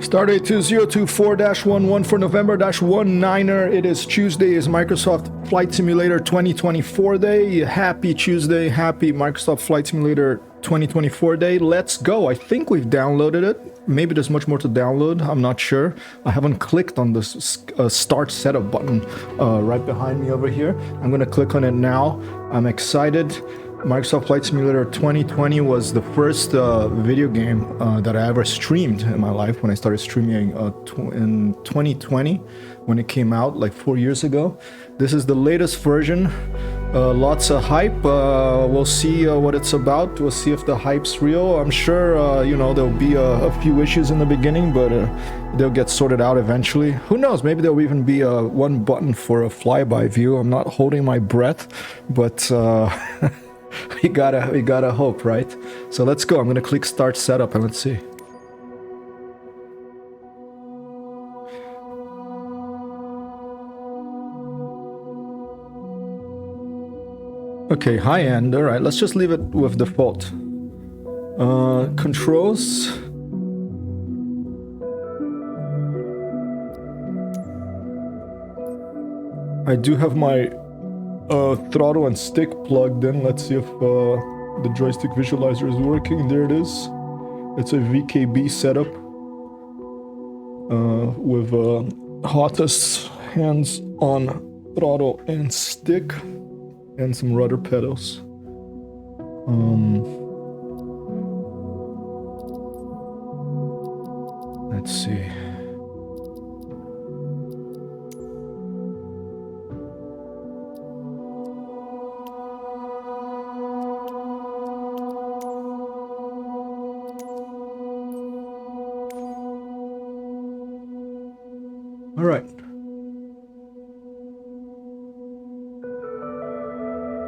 Stardate 2024-11 for November-19er. It is Tuesday, is Microsoft Flight Simulator 2024 day. Happy Tuesday, happy Microsoft Flight Simulator 2024 day. Let's go. I think we've downloaded it. Maybe there's much more to download. I'm not sure. I haven't clicked on this start setup button right behind me over here. I'm going to click on it now. I'm excited. Microsoft Flight Simulator 2020 was the first video game that I ever streamed in my life when I started streaming in 2020 when it came out like 4 years ago. This is the latest version. Lots of hype. We'll see what it's about. We'll see if the hype's real. I'm sure, you know, there'll be a few issues in the beginning, but they'll get sorted out eventually. Who knows? Maybe there'll even be one button for a flyby view. I'm not holding my breath, but we gotta hope, right? So let's go. I'm gonna click start setup and let's see. Okay, high end. All right, let's just leave it with default. Controls. I do have my throttle and stick plugged in. Let's see if the joystick visualizer is working. There it is. It's a VKB setup with hottest hands on throttle and stick and some rudder pedals. Let's see. All right.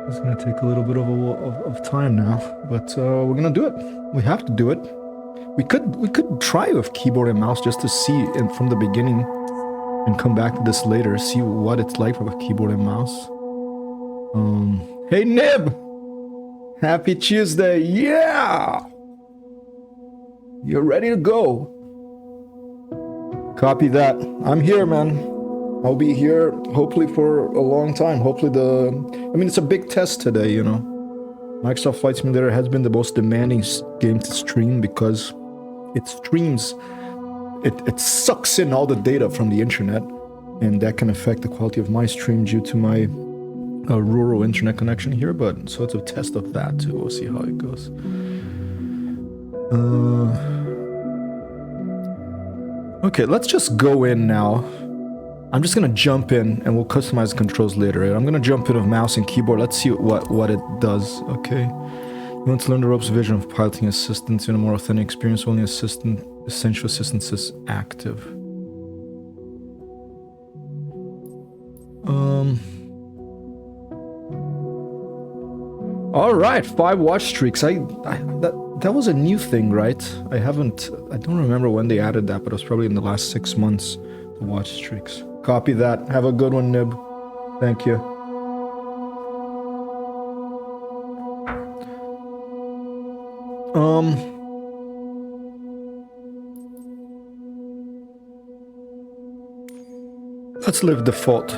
It's gonna take a little bit of time now, but we're gonna do it. We have to do it. We could try with keyboard and mouse just to see it from the beginning, and come back to this later. See what it's like with keyboard and mouse. Hey Nib, happy Tuesday! Yeah, you're ready to go. Copy that. I'm here, man. I'll be here hopefully for a long time. Hopefully it's a big test today, you know. Microsoft Flight Simulator has been the most demanding game to stream because it streams, it sucks in all the data from the internet, and that can affect the quality of my stream due to my rural internet connection here, but so it's a test of that too. We'll see how it goes. Okay, let's just go in now. I'm just gonna jump in and we'll customize the controls later. I'm gonna jump in with mouse and keyboard. Let's see what it does. Okay. You want to learn the ropes vision of piloting assistance in a more authentic experience. Only essential assistance is active. All right, 5 watch streaks. That was a new thing, right? I don't remember when they added that, but it was probably in the last 6 months, the watch streaks. Copy that. Have a good one, Nib. Thank you. Let's leave default.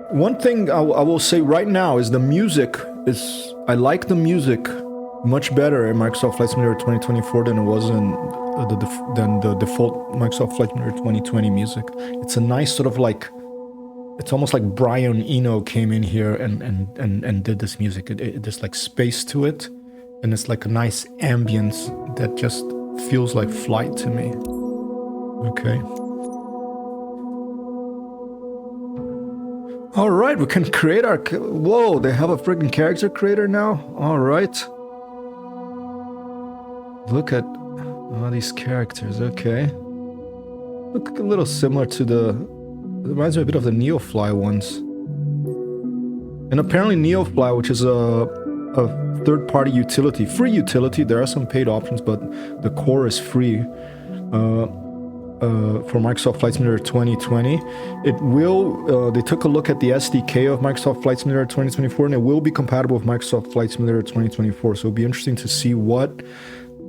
One thing I will say right now is the music is, I like the music much better in Microsoft Flight Simulator 2024 than it was in the default Microsoft Flight Simulator 2020 music. It's a nice sort of like, it's almost like Brian Eno came in here and did this music. There's like space to it, and it's like a nice ambience that just feels like flight to me. Okay. All right, we can create our... Whoa, they have a freaking character creator now? All right. Look at all these characters, okay. Look a little similar to it reminds me a bit of the Neofly ones. And apparently Neofly, which is a third-party utility, free utility, there are some paid options, but the core is free. For Microsoft Flight Simulator 2020. It will, they took a look at the SDK of Microsoft Flight Simulator 2024, and it will be compatible with Microsoft Flight Simulator 2024. So it'll be interesting to see what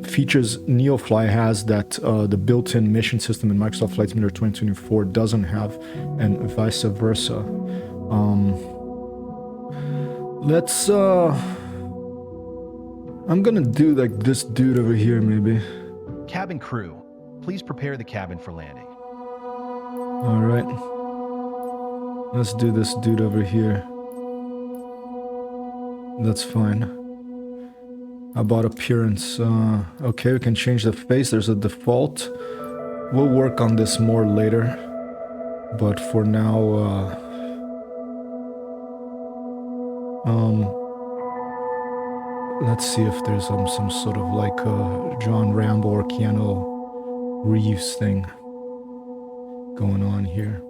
features NeoFly has that the built-in mission system in Microsoft Flight Simulator 2024 doesn't have, and vice versa. Let's I'm gonna do like this dude over here, maybe. Cabin crew, please prepare the cabin for landing. All right. Let's do this dude over here. That's fine. How about appearance? Okay, we can change the face. There's a default. We'll work on this more later. But for now, let's see if there's some sort of like John Rambo or Keanu Reeves thing going on here.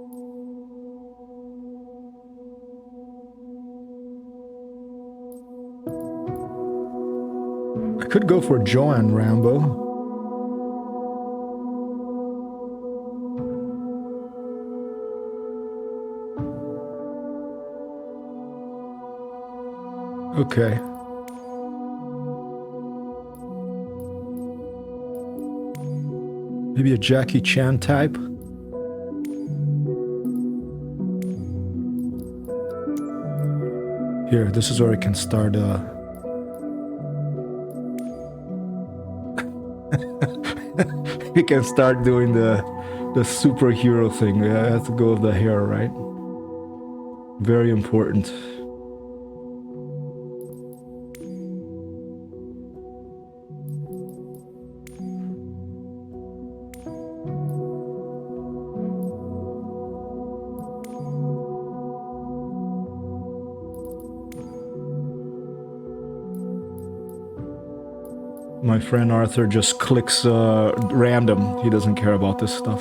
I could go for Joanne Rambo. Okay. Maybe a Jackie Chan type. Here, this is where I can start we can start doing the superhero thing. I have to go with the hair, right? Very important. My friend Arthur just clicks random. He doesn't care about this stuff.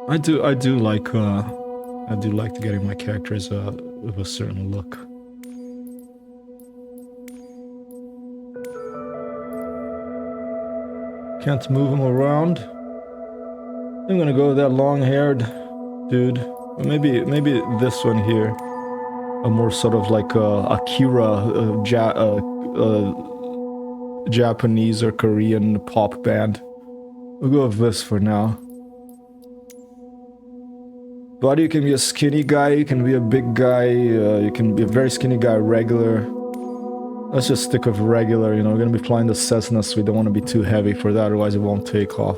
I do like getting my characters with a certain look. Can't move him around. I'm gonna go with that long-haired dude. Or maybe this one here. A more sort of like Akira Japanese or Korean pop band. We'll go with this for now. Body, you can be a skinny guy, you can be a big guy, you can be a very skinny guy, regular. Let's just stick with regular, you know, we're gonna be flying the Cessna, so we don't want to be too heavy for that, otherwise it won't take off.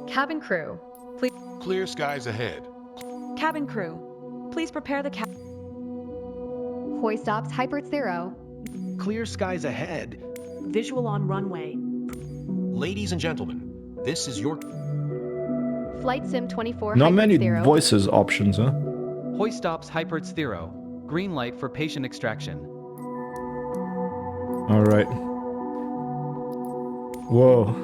Cabin crew, please. Clear skies ahead. Cabin crew, please prepare the cabin. Hoist ops HyperTextHero. Clear skies ahead. Visual on runway. Ladies and gentlemen, this is your Flight Sim 24 Not many HyperTextHero. voices options, huh? Hoist ops HyperTextHero. Green light for patient extraction. Alright. Whoa.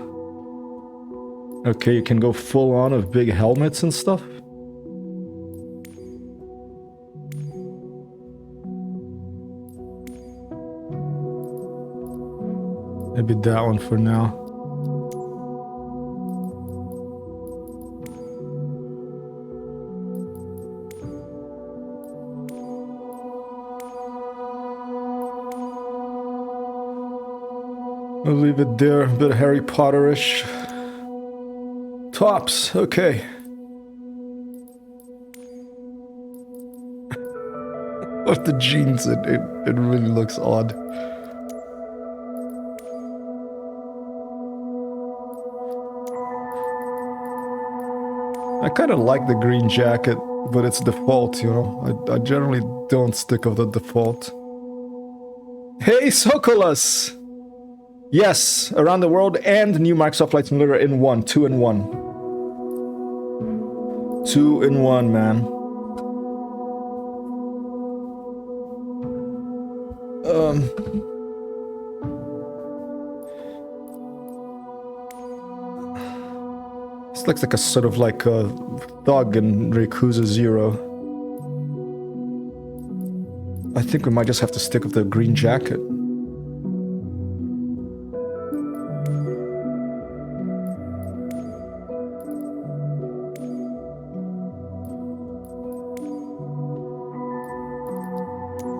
Okay, you can go full on with big helmets and stuff? Maybe that one for now. I'll leave it there, a bit Harry Potter-ish. Tops, okay. With the jeans, it really looks odd. I kind of like the green jacket, but it's default, you know. I generally don't stick with the default. Hey, Sokolas! Yes, around the world and new Microsoft Flight Simulator in one. 2 in 1. 2 in 1, man. This looks like a sort of like a thug in Yakuza 0. I think we might just have to stick with the green jacket.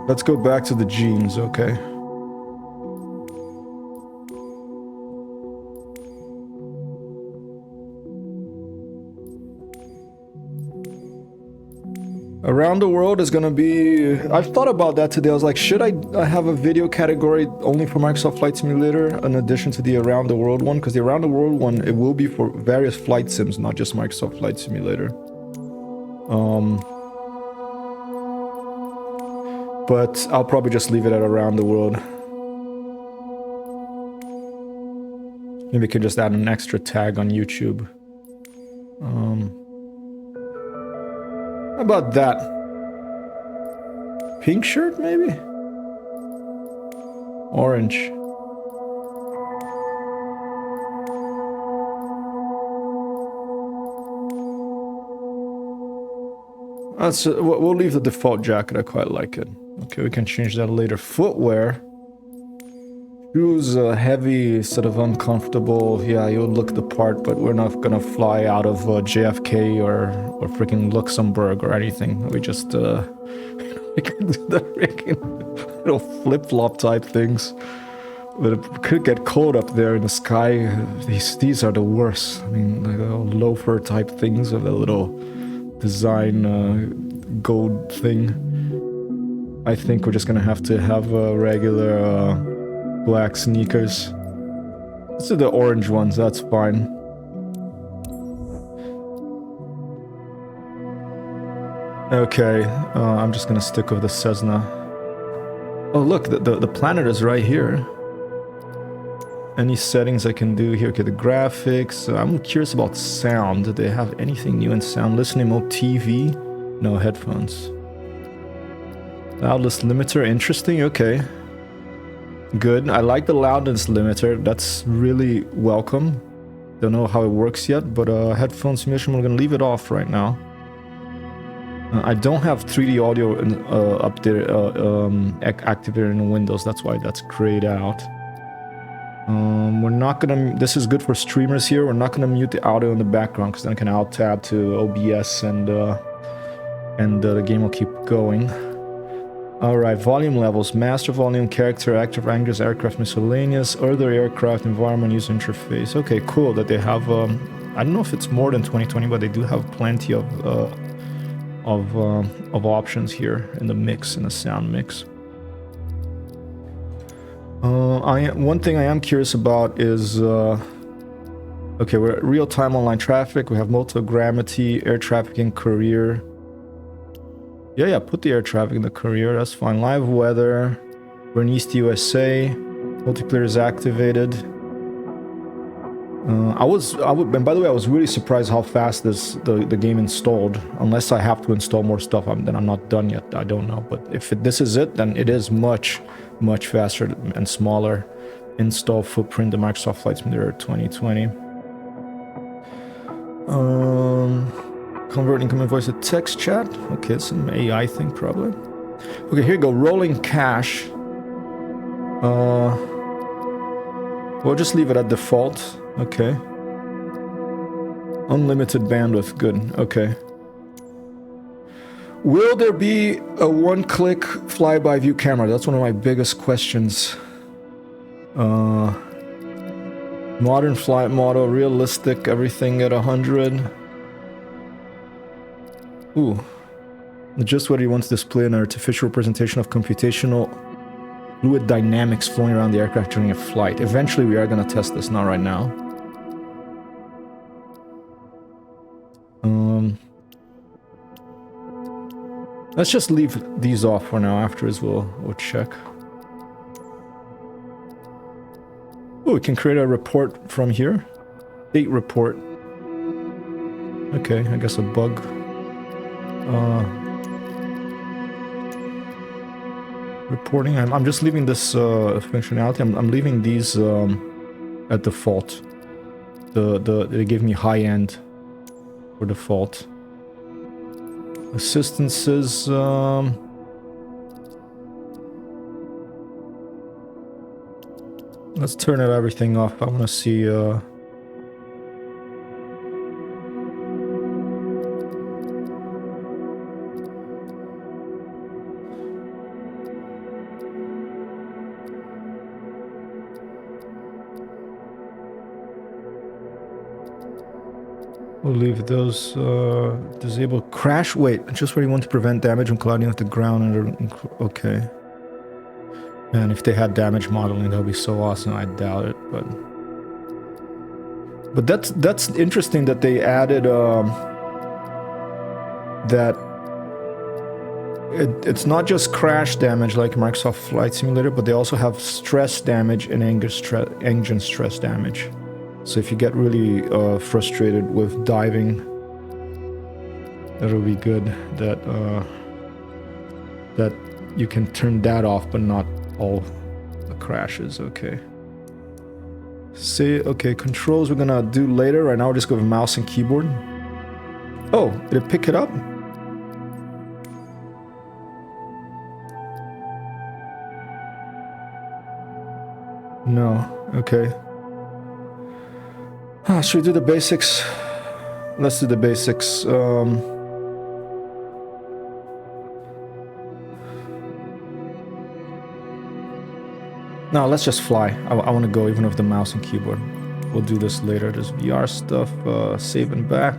Let's go back to the jeans, okay? Around the world is gonna be... I've thought about that today. I was like, should I have a video category only for Microsoft Flight Simulator in addition to the Around the World one? Because the Around the World one, it will be for various flight sims, not just Microsoft Flight Simulator. But I'll probably just leave it at Around the World. Maybe we could just add an extra tag on YouTube. How about that? Pink shirt, maybe? Orange. We'll leave the default jacket. I quite like it. Okay, we can change that later. Footwear. Shoes, heavy, sort of uncomfortable. Yeah, you'll look the part, but we're not gonna fly out of JFK or freaking Luxembourg or anything. We just we can do the freaking little flip-flop type things. But it could get cold up there in the sky. These are the worst. I mean, like loafer type things with a little design gold thing. I think we're just gonna have to have regular black sneakers. Let's do the orange ones, that's fine. Okay, I'm just gonna stick with the Cessna. Oh look, the planet is right here. Any settings I can do here? Okay, the graphics. I'm curious about sound. Do they have anything new in sound? Listening mode, TV? No, headphones. Loudness limiter, interesting, okay. Good, I like the loudness limiter, that's really welcome. Don't know how it works yet, but headphone simulation, we're gonna leave it off right now. I don't have 3D audio up there activated in Windows, that's why that's grayed out. We're not gonna, this is good for streamers here, we're not gonna mute the audio in the background because then I can alt tab to OBS and the game will keep going. Alright, volume levels, master volume, character, active angles, aircraft miscellaneous, other aircraft, environment, user interface. Okay, cool that they have, I don't know if it's more than 2020, but they do have plenty of options here in the mix, in the sound mix. One thing I am curious about is, okay, we're at real-time online traffic, we have multigrammetry, air traffic in career. Yeah, put the air traffic in the career, that's fine. Live weather, we're in East USA, multiplayer is activated. And by the way, I was really surprised how fast the game installed. Unless I have to install more stuff, then I'm not done yet, I don't know. But if this is it, then it is much faster and smaller install footprint than Microsoft Flight Simulator 2020. Convert incoming voice to text chat. Okay, it's an AI thing probably. Okay, here you go. Rolling cache. We'll just leave it at default. Okay. Unlimited bandwidth. Good. Okay. Will there be a one-click flyby view camera? That's one of my biggest questions. Modern flight model, realistic, everything at 100. Ooh. Just what he wants to display an artificial representation of computational fluid dynamics flowing around the aircraft during a flight. Eventually we are going to test this, not right now. Let's just leave these off for now. Afterwards we'll check. Oh, we can create a report from here. Date report. Okay, I guess a bug. Reporting. I'm just leaving this functionality. I'm leaving these at default. They give me high end for default. Assistances. Let's turn everything off. I want to see. We'll leave those disable. Crash. Wait, just where you want to prevent damage when colliding with the ground. Okay. And if they had damage modeling, that would be so awesome. I doubt it, but that's interesting that they added that it's not just crash damage like Microsoft Flight Simulator, but they also have stress damage and engine stress damage. So if you get really frustrated with diving, that'll be good. That that you can turn that off, but not all the crashes. Okay. Okay, controls we're gonna do later. Right now we're just going with mouse and keyboard. Oh, did it pick it up? No. Okay. Should we do the basics? Let's do the basics. No, let's just fly. I want to go even with the mouse and keyboard. We'll do this later. This VR stuff, save and back.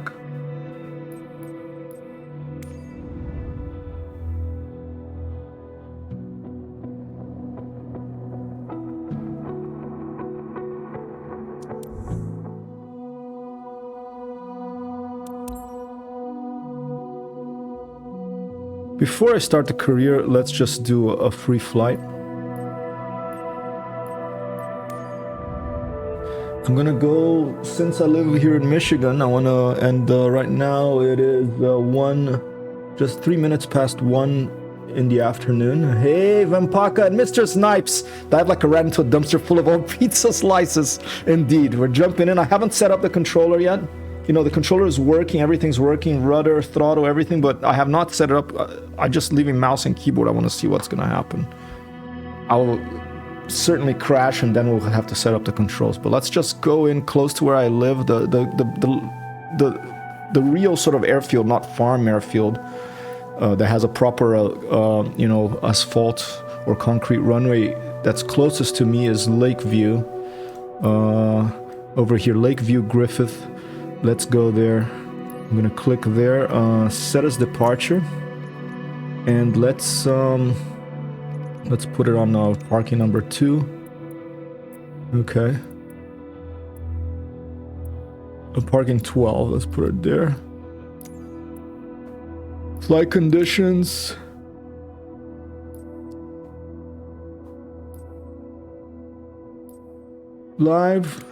Before I start the career, let's just do a free flight. I'm gonna go, since I live here in Michigan, I wanna, and right now it is just 3 minutes past 1 in the afternoon. Hey, Vampaka and Mr. Snipes! Dive like I ran into a dumpster full of old pizza slices. Indeed, we're jumping in. I haven't set up the controller yet. You know, the controller is working, everything's working, rudder, throttle, everything, but I have not set it up. I'm just leaving mouse and keyboard. I want to see what's gonna happen. I'll certainly crash and then we'll have to set up the controls, but let's just go in close to where I live, the real sort of airfield, not farm airfield, that has a proper you know, asphalt or concrete runway. That's closest to me is Lakeview, over here, Lakeview Griffith. Let's go there. I'm gonna click there, set as departure, and let's put it on parking number 2. Okay. Parking 12, let's put it there. Flight conditions. Live.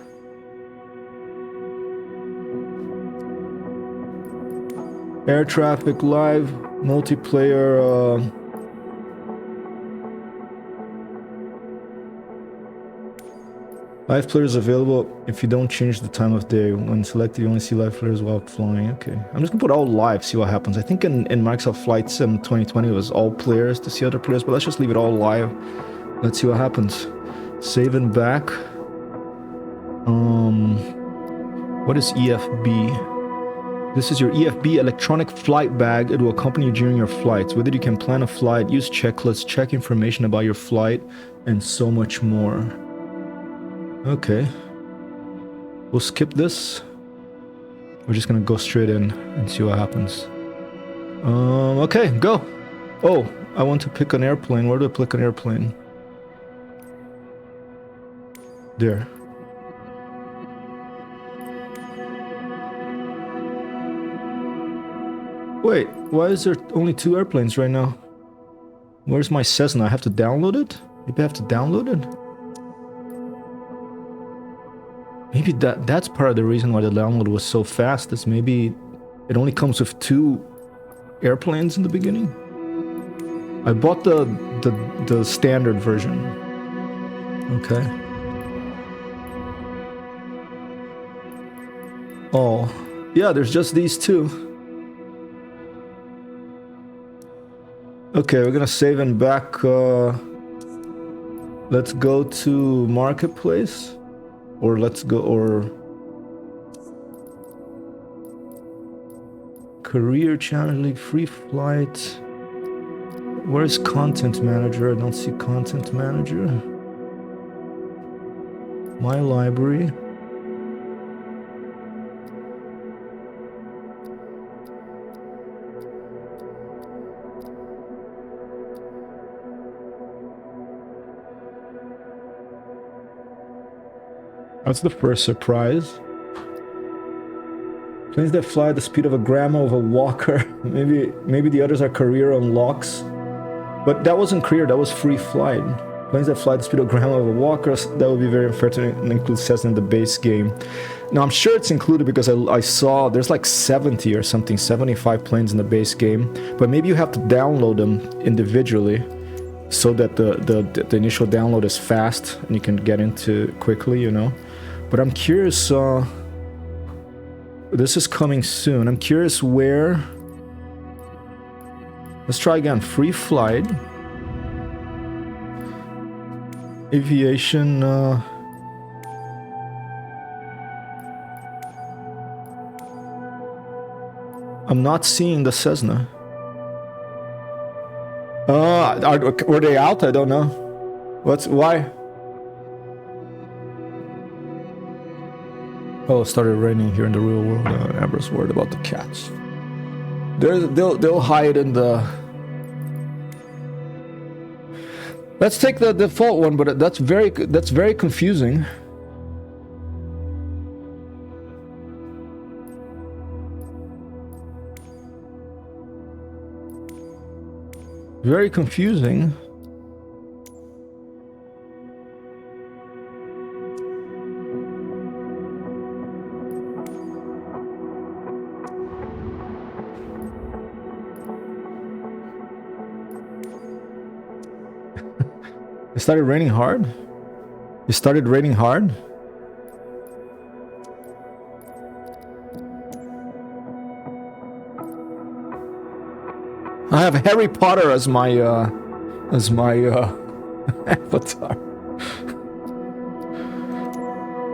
Air traffic live. Multiplayer. Live players available if you don't change the time of day. When selected, you only see live players while flying. Okay. I'm just gonna put all live, see what happens. I think in Microsoft Flight Sim 2020 it was all players to see other players, but let's just leave it all live. Let's see what happens. Save and back. What is EFB? This is your EFB electronic flight bag. It will accompany you during your flights. With it, you can plan a flight, use checklists, check information about your flight, and so much more. Okay. We'll skip this. We're just gonna go straight in and see what happens. Okay, go. Oh, I want to pick an airplane. Where do I pick an airplane? There. Wait, why is there only 2 airplanes right now? Where's my Cessna? I have to download it? Maybe I have to download it? Maybe that's part of the reason why the download was so fast, is maybe it only comes with 2 airplanes in the beginning. I bought the standard version. Okay. Oh, yeah, there's just these 2. Okay, we're gonna save and back. Let's go to Marketplace. Or let's go, or Career Challenge League, Free Flight. Where's Content Manager? I don't see Content Manager. My library. That's the first surprise. Planes that fly at the speed of a grandma of a walker. Maybe the others are career unlocks. But that wasn't career, that was free flight. Planes that fly at the speed of grandma of a walker, that would be very unfair to include Cessna in the base game. Now, I'm sure it's included because I saw there's like 70 or something, 75 planes in the base game. But maybe you have to download them individually so that the initial download is fast and you can get into quickly, you know. But I'm curious, this is coming soon. I'm curious where... Let's try again. Free flight. Aviation... I'm not seeing the Cessna. Were they out? I don't know. Why? Oh, it started raining here in the real world. Amber's worried about the cats. They'll hide in the... Let's take the default one, but that's very confusing. Very confusing. It started raining hard? It started raining hard? I have Harry Potter as my avatar.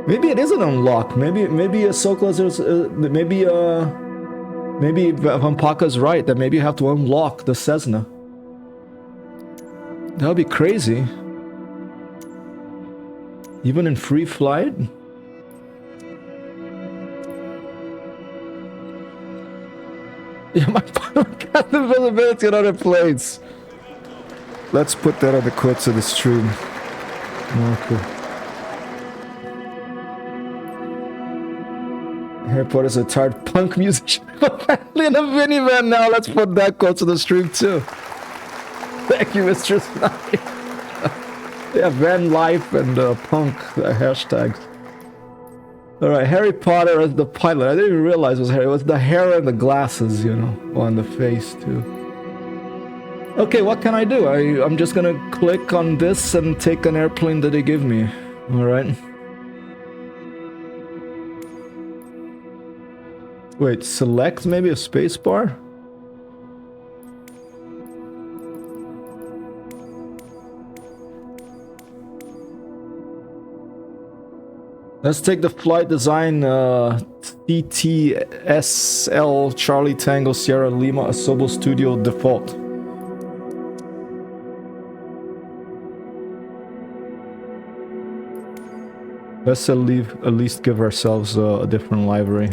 Maybe it isn't unlocked. Maybe Sokolas is maybe Vampaka's right that maybe you have to unlock the Cessna. That would be crazy. Even in free flight? Yeah, my got the visibility on other planes. Let's put that on the quotes of the stream. Okay. Harry Potter's a tired punk musician. Apparently in a minivan now. Let's put that quote to the stream too. Thank you, Mr. Snipes. Yeah, van life and punk hashtags. Alright, Harry Potter as the pilot. I didn't even realize it was Harry. It was the hair and the glasses, you know, on the face too. Okay, what can I do? I'm just gonna click on this and take an airplane that they give me. Alright. Wait, select maybe a space bar? Let's take the Flight Design CTSL Charlie Tango Sierra Lima Asobo Studio default. Let's at least give ourselves a different library.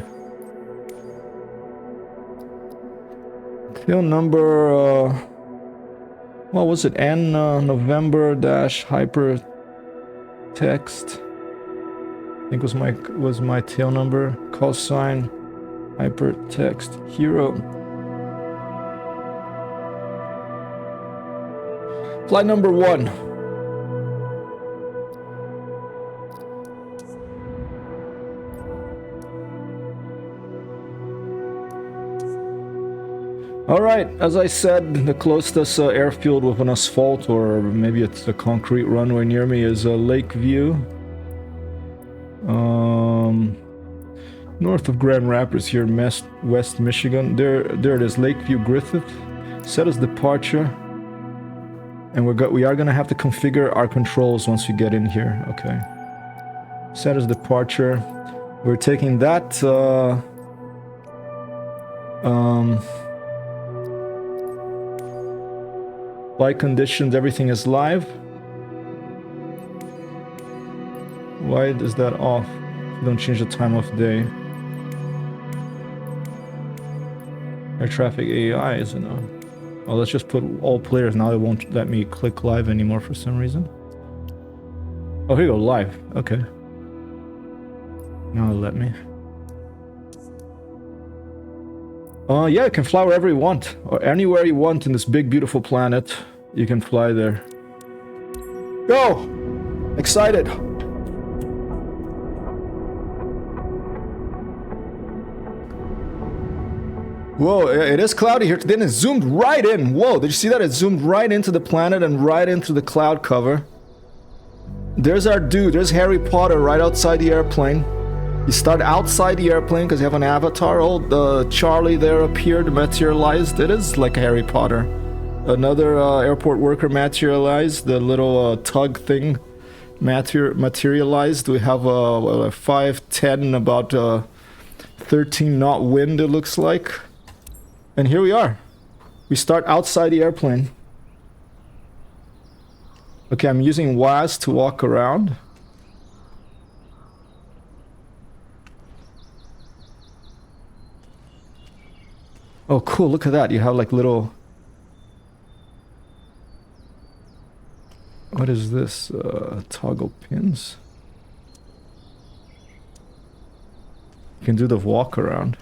Tail number, what was it? N November dash HyperText. I think was my tail number. Call sign HyperTextHero. Flight number 1. Alright, as I said, the closest airfield with an asphalt, or maybe it's a concrete runway near me, is Lakeview. North of Grand Rapids here, West Michigan. There it is, Lakeview Griffith. Set as departure. And we are gonna have to configure our controls once we get in here. Okay. Set as departure. We're taking that flight conditions, everything is live. Why is that off? Don't change the time of day. Air traffic AI isn't on. Oh, let's just put all players. Now it won't let me click live anymore for some reason. Oh, here you go, live. Okay. Now let me. Yeah, you can fly wherever you want, or anywhere you want in this big, beautiful planet. You can fly there. Go! Excited! Whoa, it is cloudy here today, and it zoomed right in. Whoa, did you see that? It zoomed right into the planet and right into the cloud cover. There's our dude, there's Harry Potter right outside the airplane. You start outside the airplane because you have an avatar. Oh, Charlie there appeared, materialized. It is like Harry Potter. Another airport worker materialized. The little tug thing materialized. We have a 510, about 13 knot wind, it looks like. And here we are. We start outside the airplane. Okay, I'm using WAS to walk around. Oh, cool. Look at that. You have like little... What is this? Toggle pins. You can do the walk around.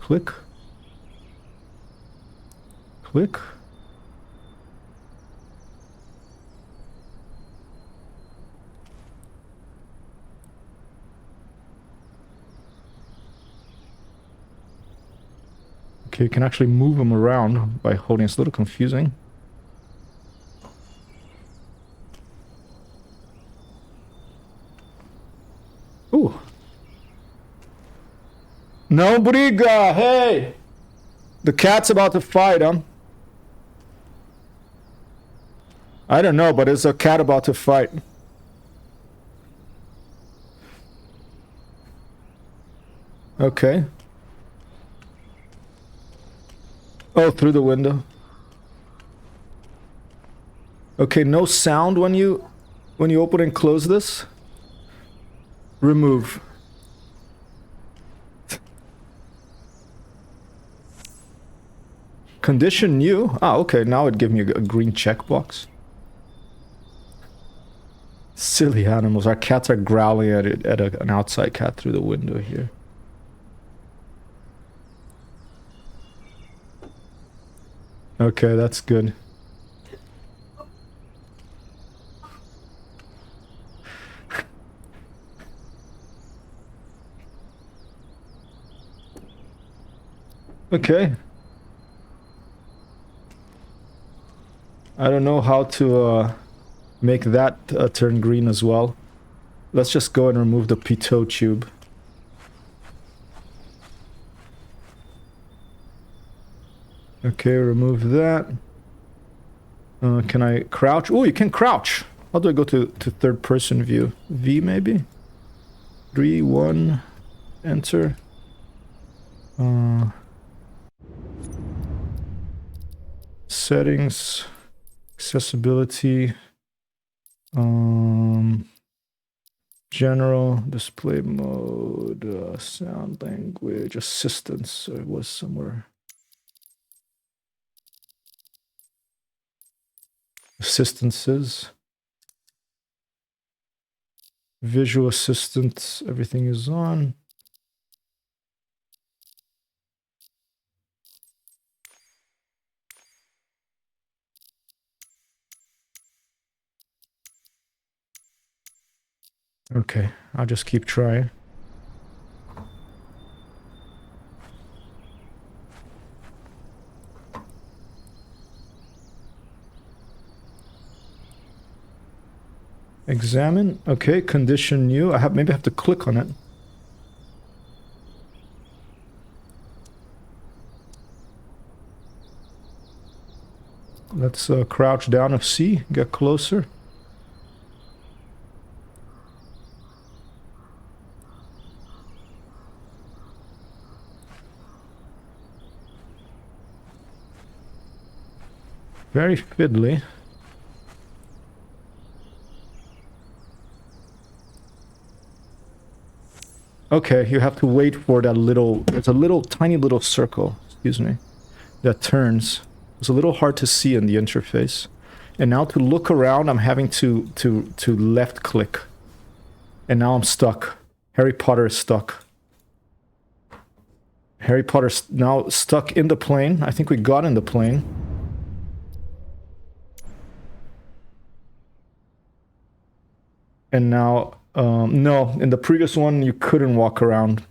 Click. Click. Okay, you can actually move them around by holding. It's a little confusing. Ooh. No, Briga! Hey! The cat's about to fight, huh? I don't know, but it's a cat about to fight. Okay. Oh, through the window. Okay, no sound when you open and close this. Remove. Condition new. Ah, okay, now it gives me a green checkbox. Silly animals. Our cats are growling at it, at an outside cat through the window here. Okay, that's good. Okay. I don't know how to make that turn green as well. Let's just go and remove the pitot tube. Okay, remove that. Can I crouch? Oh, you can crouch. How do I go to third person view? V maybe? 3, 1, enter. Settings, accessibility, general, display mode, sound language, assistance. It was somewhere. Assistances, visual assistance, everything is on. Okay, I'll just keep trying. Examine. Okay, condition new. Maybe I have to click on it. Let's crouch down of C, get closer. Very fiddly. Okay, you have to wait for that little... There's a little, tiny little circle, excuse me, that turns. It's a little hard to see in the interface. And now to look around, I'm having to left click. And now I'm stuck. Harry Potter is stuck. Harry Potter's now stuck in the plane. I think we got in the plane. And now, no, in the previous one, you couldn't walk around.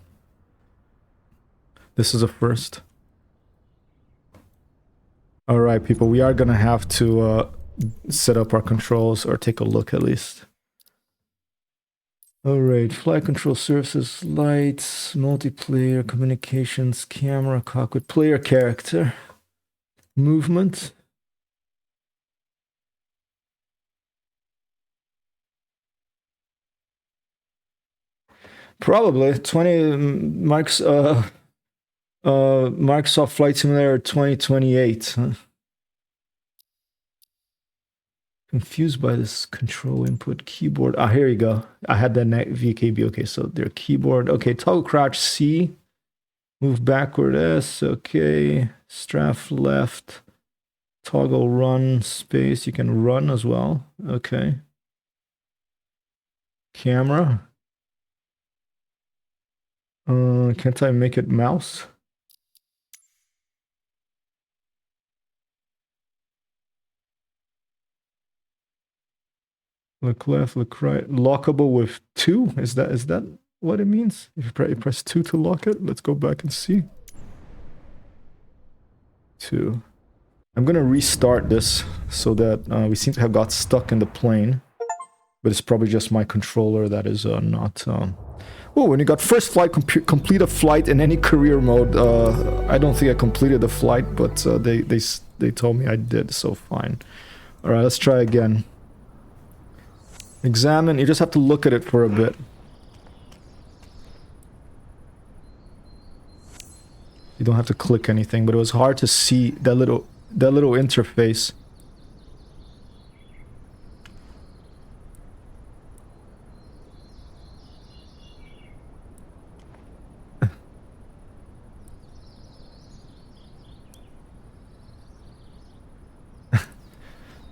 This is a first. All right, people, we are gonna have to set up our controls, or take a look at least. All right, flight control surfaces, lights, multiplayer, communications, camera, cockpit, player character, movement. Probably 20 marks. Microsoft Flight Simulator 2028. Huh? Confused by this control input keyboard. Ah, here you go. I had that VKB. Okay, so their keyboard. Okay, toggle crouch C. Move backward S. Okay. Strafe left. Toggle run space. You can run as well. Okay. Camera. Can't I make it mouse? Look left, look right. Lockable with 2? Is that what it means? If you press 2 to lock it, let's go back and see. 2. I'm gonna restart this so that we seem to have got stuck in the plane, but it's probably just my controller that is not. Oh, when you got first flight, complete a flight in any career mode. I don't think I completed the flight, but they told me I did, so fine. All right, let's try again. Examine. You just have to look at it for a bit. You don't have to click anything, but it was hard to see that little interface.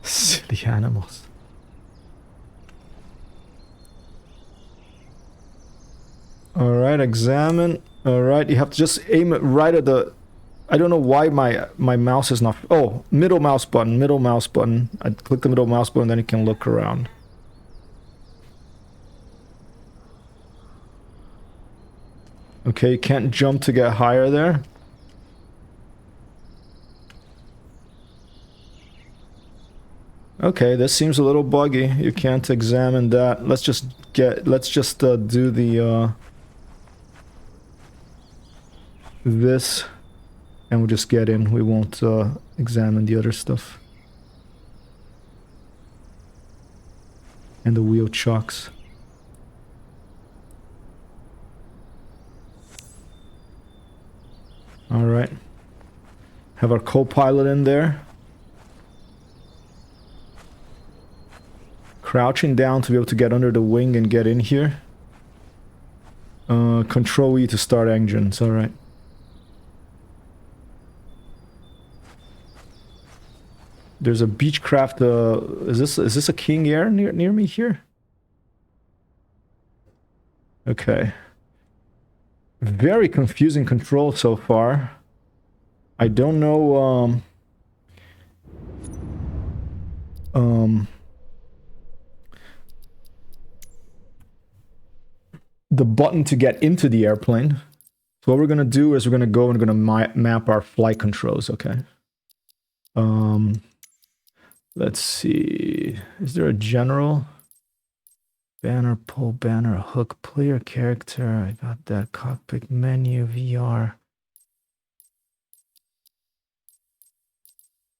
Silly animals. Alright, examine. Alright, you have to just aim it right at the... I don't know why my mouse is not... Oh, middle mouse button, middle mouse button. I click the middle mouse button, then you can look around. Okay, you can't jump to get higher there. Okay, this seems a little buggy. You can't examine that. Let's just do the this, and we'll just get in. We won't examine the other stuff. And the wheel chocks. All right. Have our co-pilot in there. Crouching down to be able to get under the wing and get in here. Control E to start engines. All right. There's a Beechcraft. Is this a King Air near me here? Okay. Very confusing control so far. I don't know. The button to get into the airplane. So what we're gonna do is we're gonna go and we're gonna map our flight controls. Okay. Let's see. Is there a general? Banner, pull banner, hook, player character. I got that. Cockpit menu, VR.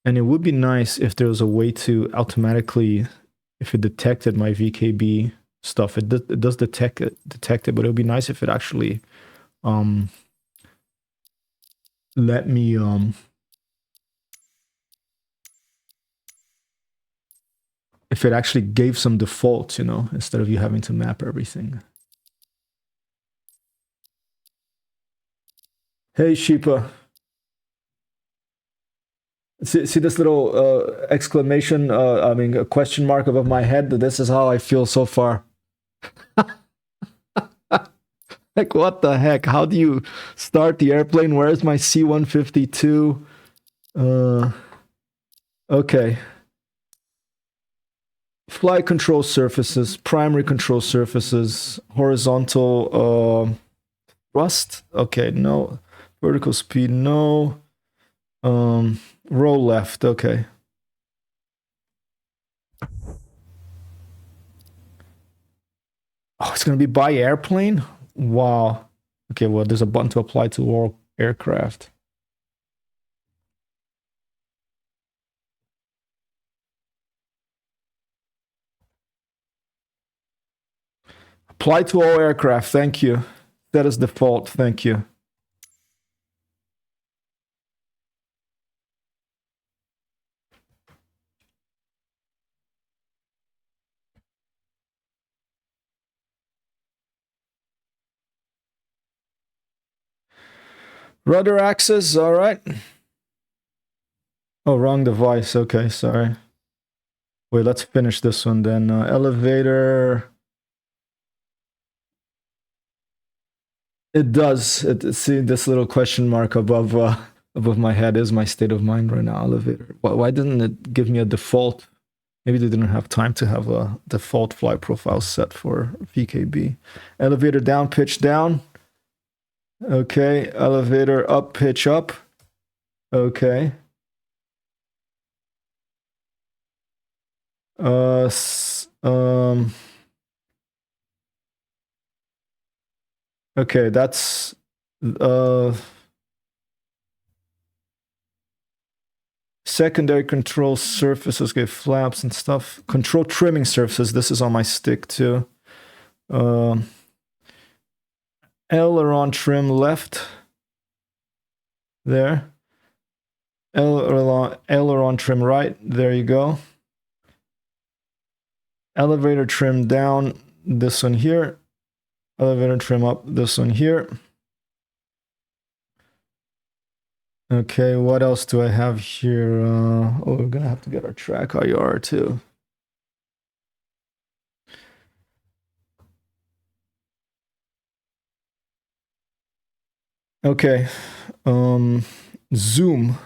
And it would be nice if there was a way to automatically, if it detected my VKB stuff, it does detect it, but it would be nice if it actually let me if it actually gave some defaults, you know, instead of you having to map everything. Hey, Sheepa. See this little exclamation, I mean, a question mark above my head? This is how I feel so far. Like, what the heck? How do you start the airplane? Where's my C-152? Okay. Flight control surfaces, primary control surfaces, horizontal thrust. Okay, no. Vertical speed, no. Roll left, okay. Oh, it's gonna be by airplane? Wow. Okay, well, there's a button to apply to all aircraft. Apply to all aircraft, thank you. That is default, thank you. Rudder axis, all right. Oh, wrong device. Okay, sorry. Wait, let's finish this one then. Elevator. It does. See, this little question mark above above my head is my state of mind right now. Elevator. Why didn't it give me a default? Maybe they didn't have time to have a default flight profile set for VKB. Elevator down, pitch down. Okay. Elevator up, pitch up. Okay. Okay, that's secondary control surfaces. Okay, flaps and stuff. Control trimming surfaces. This is on my stick too. Aileron trim left. There. Aileron trim right. There you go. Elevator trim down. This one here. Elevator trim up. This one here. Okay, what else do I have here? Oh, we're gonna have to get our track IR too. Okay, zoom.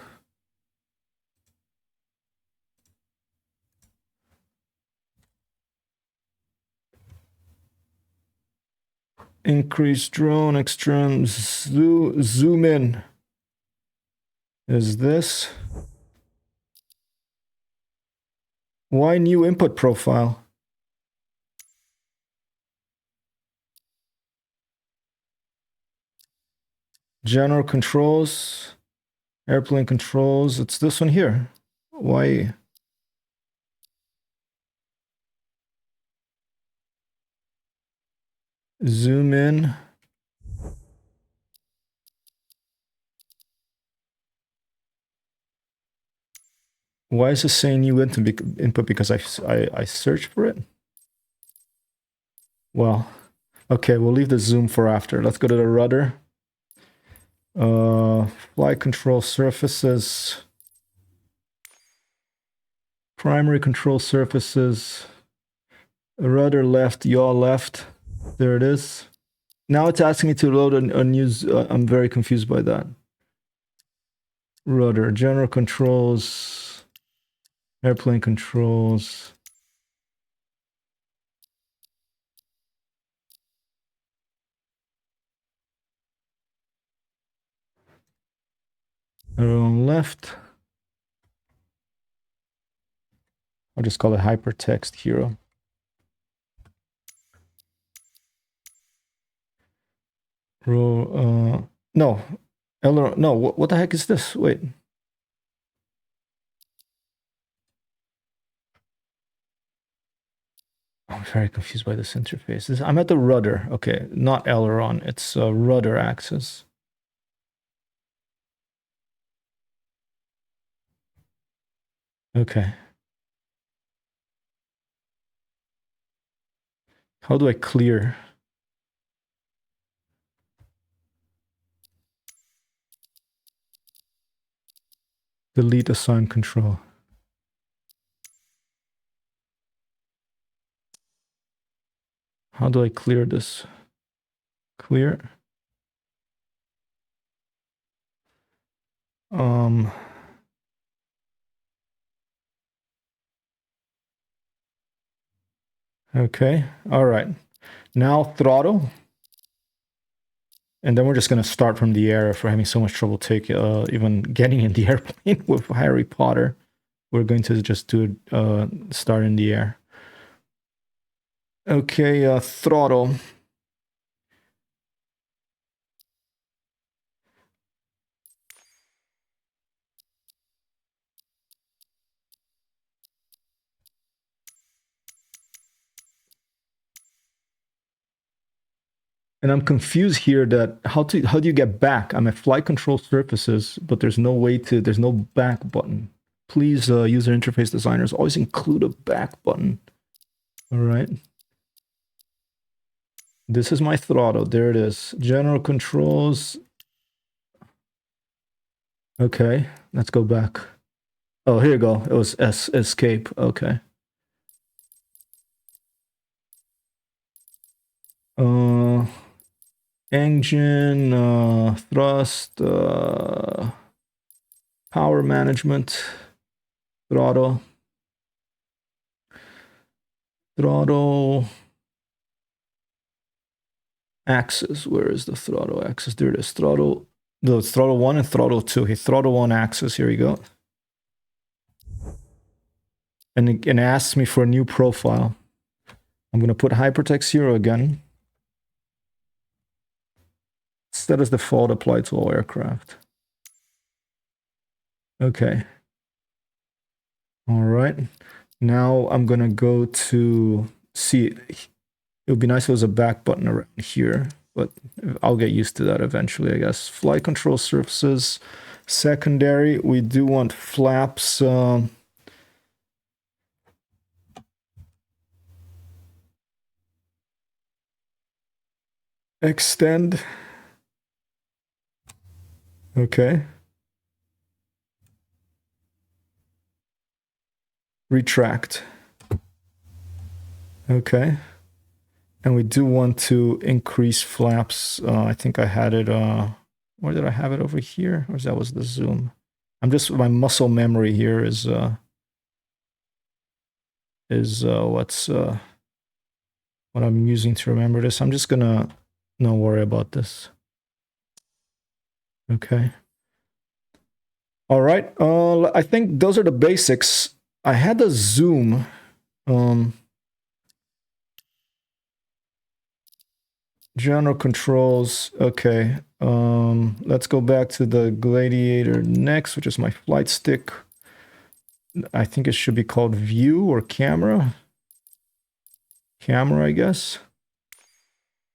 Increase drone, extreme, zoom in. Is this? Why new input profile? General controls, airplane controls. It's this one here. Why? Zoom in. Why is it saying new input? Because I searched for it? Well, okay, we'll leave the zoom for after. Let's go to the rudder. Flight control surfaces. Primary control surfaces. Rudder left, yaw left. There it is. Now it's asking me to load a new... I'm very confused by that. Rudder, general controls, airplane controls. Everyone left. I'll just call it HyperTextHero. Row, no. No, what the heck is this? Wait. I'm very confused by this interface. I'm at the rudder. Okay, not aileron. It's a rudder axis. Okay. How do I clear? Delete assign control. How do I clear this? Clear. Okay, all right. Now throttle. And then we're just going to start from the air if we're having so much trouble even getting in the airplane with Harry Potter. We're going to just do start in the air. Okay, throttle. And I'm confused here that how do you get back? I'm at flight control surfaces, but there's no back button. Please, user interface designers, always include a back button. All right. This is my throttle. There it is. General controls. Okay, let's go back. Oh, here you go. It was escape. Okay. Engine, thrust, power management, throttle, axis. Where is the throttle axis? There it is. Throttle. No, it's throttle 1 and throttle 2. Hey, throttle 1 axis. Here you go. And it asks me for a new profile. I'm going to put HyperTextHero again. Set as default, apply to all aircraft. Okay. All right. Now I'm going to go to see. It would be nice if there was a back button around here, but I'll get used to that eventually, I guess. Flight control surfaces. Secondary, we do want flaps. Extend. Okay. Retract. Okay. And we do want to increase flaps. I think I had it, where did I have it over here? Or that was the zoom? My muscle memory here is what I'm using to remember this. I'm just gonna not worry about this. Okay. All right. I think those are the basics. I had the zoom. General controls. Okay. Let's go back to the Gladiator next, which is my flight stick. I think it should be called view or camera. Camera, I guess.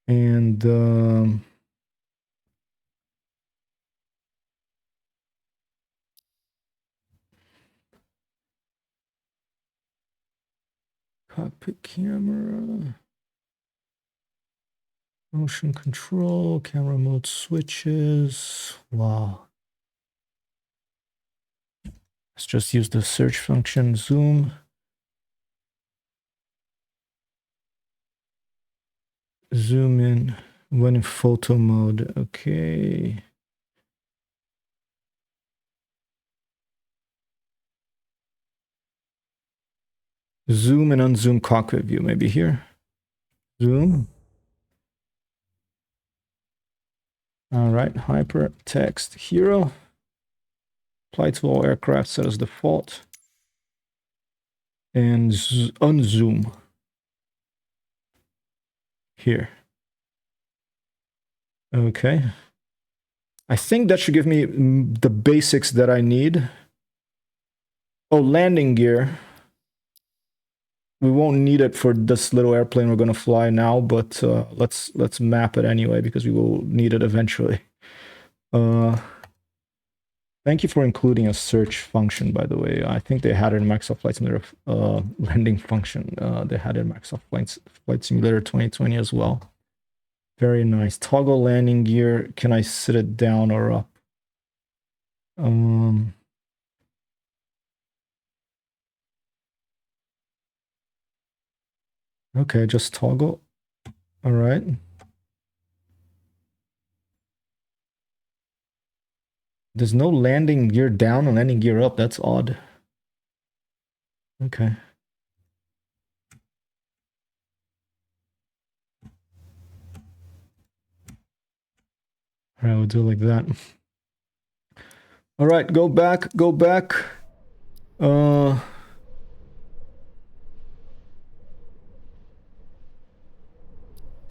And cockpit camera. Motion control, camera mode switches. Wow. Let's just use the search function, zoom. Zoom in when in photo mode. Okay. Zoom and unzoom cockpit view, maybe here. Zoom. All right, HyperTextHero. Apply to all aircraft, set as default. And unzoom. Here. Okay. I think that should give me the basics that I need. Oh, landing gear. We won't need it for this little airplane we're going to fly now, but let's map it anyway because we will need it eventually. Thank you for including a search function, by the way. I think they had it in Microsoft Flight Simulator landing function. They had it in Microsoft Flight Simulator 2020 as well. Very nice. Toggle landing gear. Can I sit it down or up? Okay, just toggle. All right. There's no landing gear down and landing gear up. That's odd. Okay. All right, we'll do it like that. All right, go back, go back.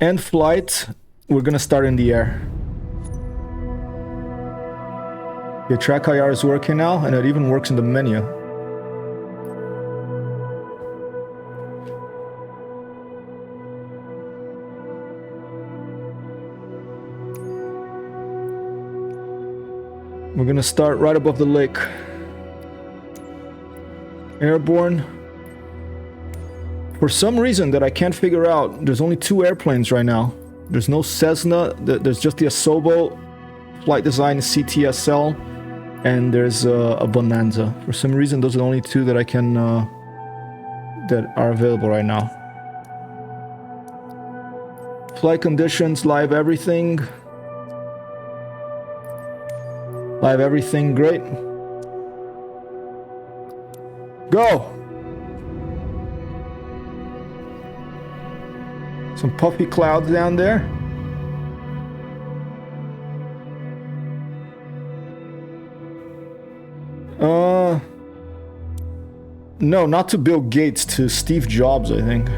End flight. We're gonna start in the air. The track IR is working now, and it even works in the menu. We're gonna start right above the lake. Airborne. For some reason that I can't figure out, there's only 2 airplanes right now. There's no Cessna, there's just the Asobo, Flight Design CTSL, and there's a Bonanza. For some reason, those are the only 2 that I can, that are available right now. Flight conditions, live everything. Live everything, great. Go! Some puffy clouds down there. No, not to Bill Gates, to Steve Jobs, I think.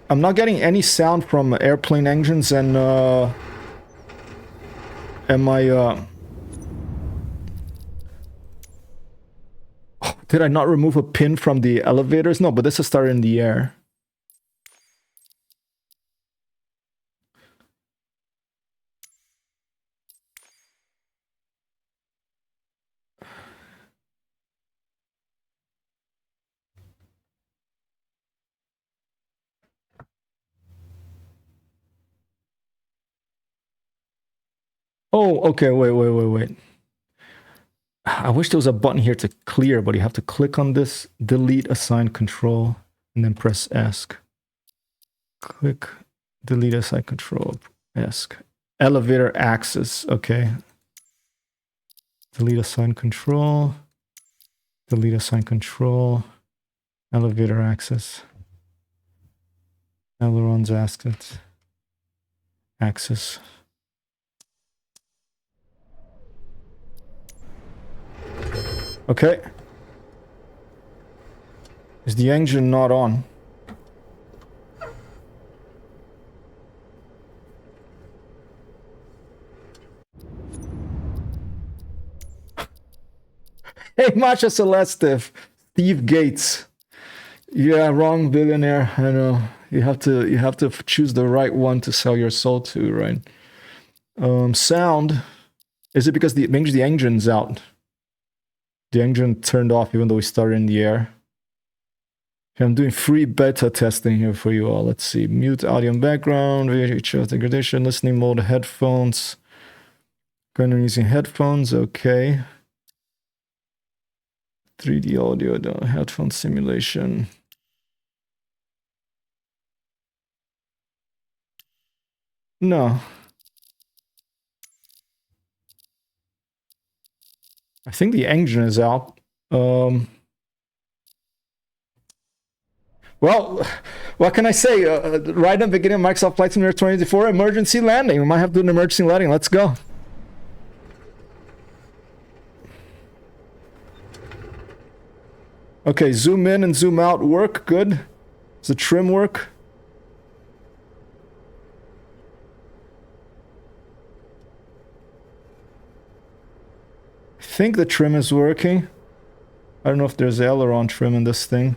I'm not getting any sound from airplane engines and my oh, did I not remove a pin from the elevators? No, but this is started in the air. Oh, okay, wait. I wish there was a button here to clear, but you have to click on this, delete assigned control, and then press ESC. Click, delete assigned control, ESC. Elevator access, okay. Delete assigned control, delete assigned control, elevator access. Ailerons access. Access. Okay. Is the engine not on? Hey, Masha Celeste, Steve Gates. Yeah, wrong billionaire. I know. You have to choose the right one to sell your soul to, right? Sound. Is it because the engine's out? The engine turned off even though we started in the air. Okay, I'm doing free beta testing here for you all. Let's see. Mute audio and background, VHF degradation, listening mode, headphones. Going on using headphones, okay. 3D audio, the headphone simulation. No. I think the engine is out. Well, what can I say? Right at the beginning of Microsoft Flight Simulator 2024, emergency landing. We might have to do an emergency landing. Let's go. Okay, zoom in and zoom out work. Good. Does the trim work? I think the trim is working. I don't know if there's aileron trim in this thing.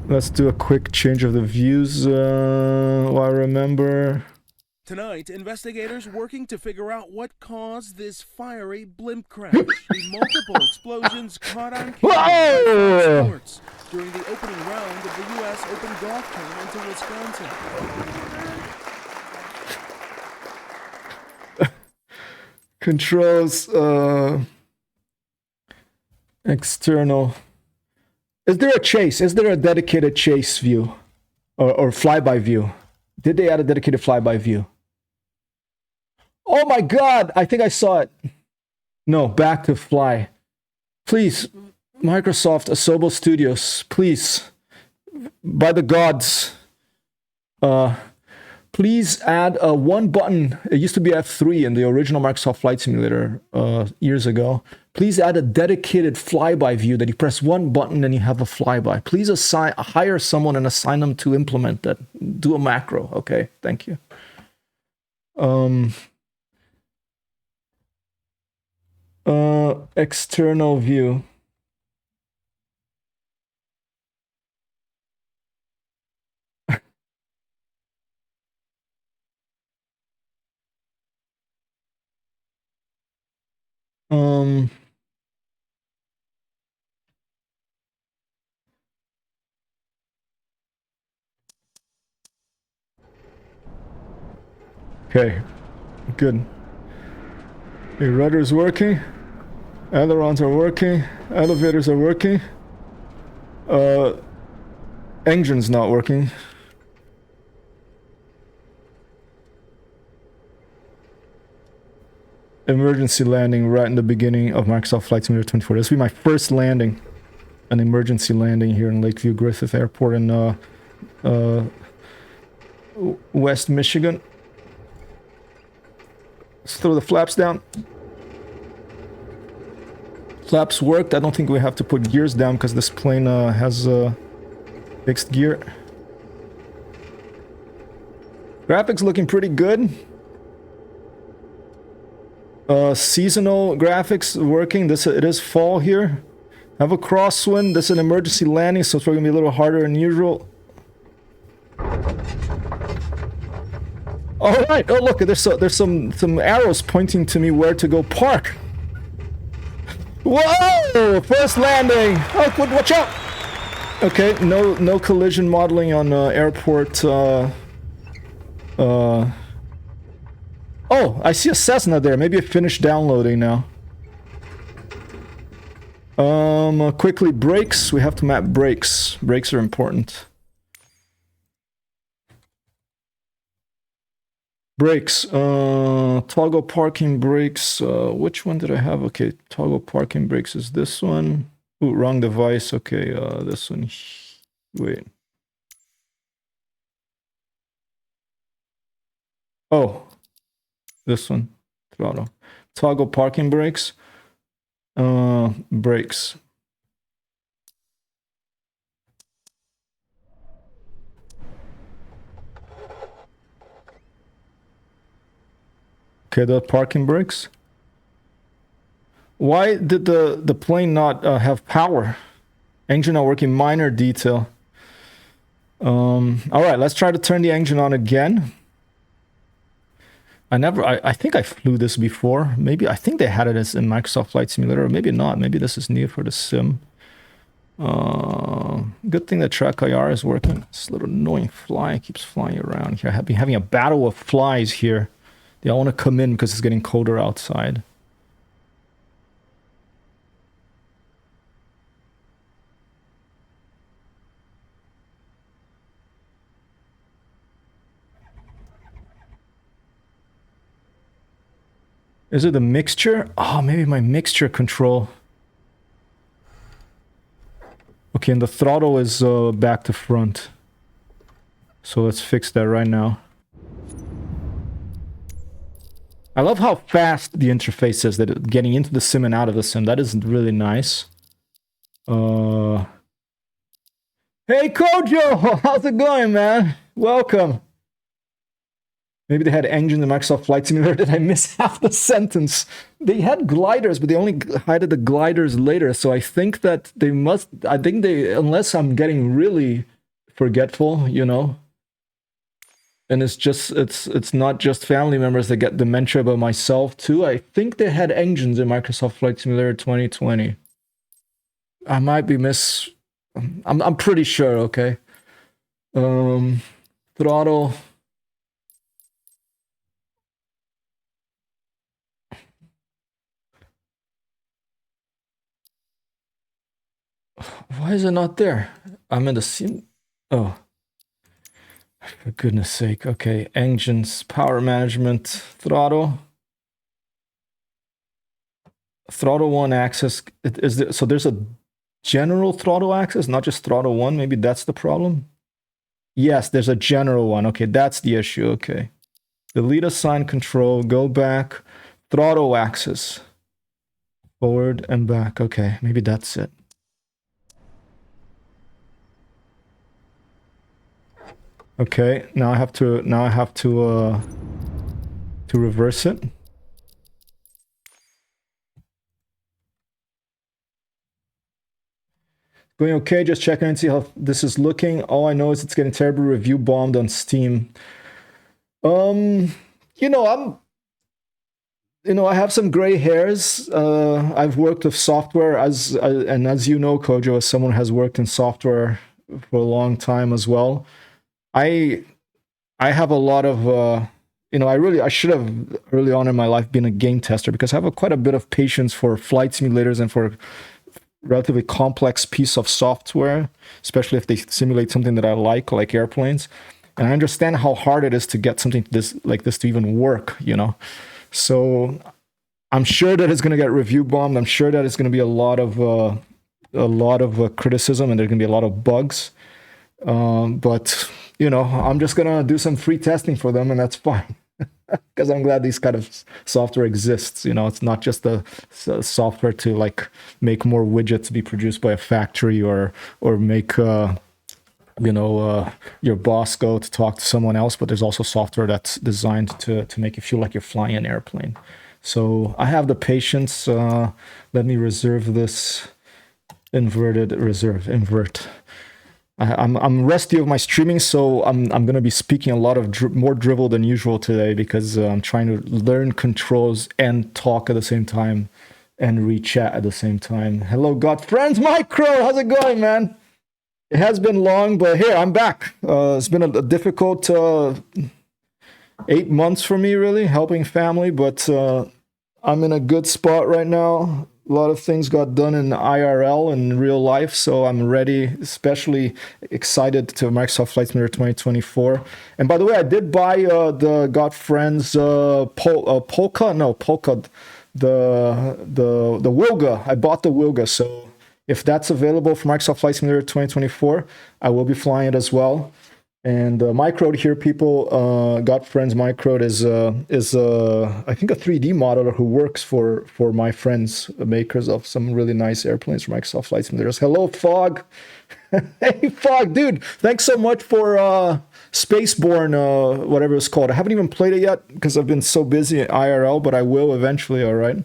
Let's do a quick change of the views while I remember. Tonight, investigators working to figure out what caused this fiery blimp crash. The multiple explosions caught on camera by Fox Sports during the opening round of the U.S. Open Golf Tournament in Wisconsin. Controls, external. Is there a chase? Is there a dedicated chase view? Or flyby view? Did they add a dedicated flyby view? Oh my god! I think I saw it. No, back to fly. Please, Microsoft, Asobo Studios, please, by the gods, please add one button. It used to be F3 in the original Microsoft Flight Simulator years ago. Please add a dedicated flyby view that you press one button and you have a flyby. Please hire someone and assign them to implement that. Do a macro, okay? Thank you. External view. Okay, good. The rudder's working. Ailerons are working. Elevators are working. Engine's not working. Emergency landing right in the beginning of Microsoft Flight Simulator 24. This will be my first landing. An emergency landing here in Lakeview Griffith Airport in West Michigan. Let's throw the flaps down. Flaps worked. I don't think we have to put gears down because this plane has fixed gear. Graphics looking pretty good. Seasonal graphics working. It is fall here. Have a crosswind. This is an emergency landing, so it's probably gonna be a little harder than usual. All right. Oh, look. There's some arrows pointing to me where to go park. Whoa! First landing. Oh, watch out. Okay. No collision modeling on airport. Oh, I see a Cessna there. Maybe it finished downloading now. Quickly brakes. We have to map brakes. Brakes are important. Brakes. Toggle parking brakes. Which one did I have? Okay, toggle parking brakes is this one. Ooh, wrong device. Okay, this one. Wait. Oh, this one. Throttle. Toggle parking brakes. Brakes. Okay, the parking brakes. Why did the plane not have power? Engine not working, minor detail. All right, let's try to turn the engine on again. I think I flew this before. Maybe, I think they had it as in Microsoft Flight Simulator, or maybe not. Maybe this is new for the sim. Good thing that Track IR is working. This little annoying fly keeps flying around here. I've been having a battle of flies here. They all want to come in because it's getting colder outside. Is it the mixture? Oh, maybe my mixture control. Okay, and the throttle is back to front. So let's fix that right now. I love how fast the interface is, that getting into the sim and out of the sim. That is really nice. Hey, Kojo! How's it going, man? Welcome. Maybe they had engine in Microsoft Flight Simulator. Did I miss half the sentence? They had gliders, but they only hid the gliders later. So I think that they must... I think they... Unless I'm getting really forgetful, you know? And it's just... It's not just family members that get dementia, but myself too. I think they had engines in Microsoft Flight Simulator 2020. I might be I'm pretty sure, okay? Throttle... Why is it not there? I'm in the scene. Oh, for goodness sake. Okay, engines, power management, throttle. Throttle 1 axis. Is there, so there's a general throttle axis, not just throttle 1. Maybe that's the problem. Yes, there's a general one. Okay, that's the issue. Okay. Delete assign control, go back, throttle axis. Forward and back. Okay, maybe that's it. Okay, now I have to reverse it. Going okay, just checking and see how this is looking. All I know is it's getting terribly review bombed on Steam. You know, I have some gray hairs. I've worked with software and as you know, Kojo, as someone who has worked in software for a long time as well. I have a lot of I should have early on in my life been a game tester because I have quite a bit of patience for flight simulators and for relatively complex piece of software, especially if they simulate something that I like airplanes. And I understand how hard it is to get something like this to even work, you know. So I'm sure that it's going to get review bombed. I'm sure that it's going to be a lot of criticism and there's going to be a lot of bugs. But you know, I'm just going to do some free testing for them, and that's fine. Because I'm glad these kind of software exists. You know, it's not just the software to like make more widgets be produced by a factory or make your boss go to talk to someone else, but there's also software that's designed to make you feel like you're flying an airplane. So I have the patience. Let me reserve this invert. I'm rusty of my streaming, so I'm going to be speaking a lot of more drivel than usual today because I'm trying to learn controls and talk at the same time and re-chat at the same time. Hello, God friends, Micro, how's it going, man? It has been long, but here, I'm back. It's been a difficult 8 months for me, really, helping family, but I'm in a good spot right now. A lot of things got done in IRL and real life, so I'm ready, especially excited to Microsoft Flight Simulator 2024. And by the way, I did buy the Got Friends Polka, the Wilga. I bought the Wilga, so if that's available for Microsoft Flight Simulator 2024, I will be flying it as well. And Microde here, people, Got Friends Microde is I think a 3D modeler who works for my friends, makers of some really nice airplanes for Microsoft Flight Simulators. Hello, Fog. Hey, Fog, dude. Thanks so much for Spaceborne, whatever it's called. I haven't even played it yet because I've been so busy at IRL, but I will eventually, all right?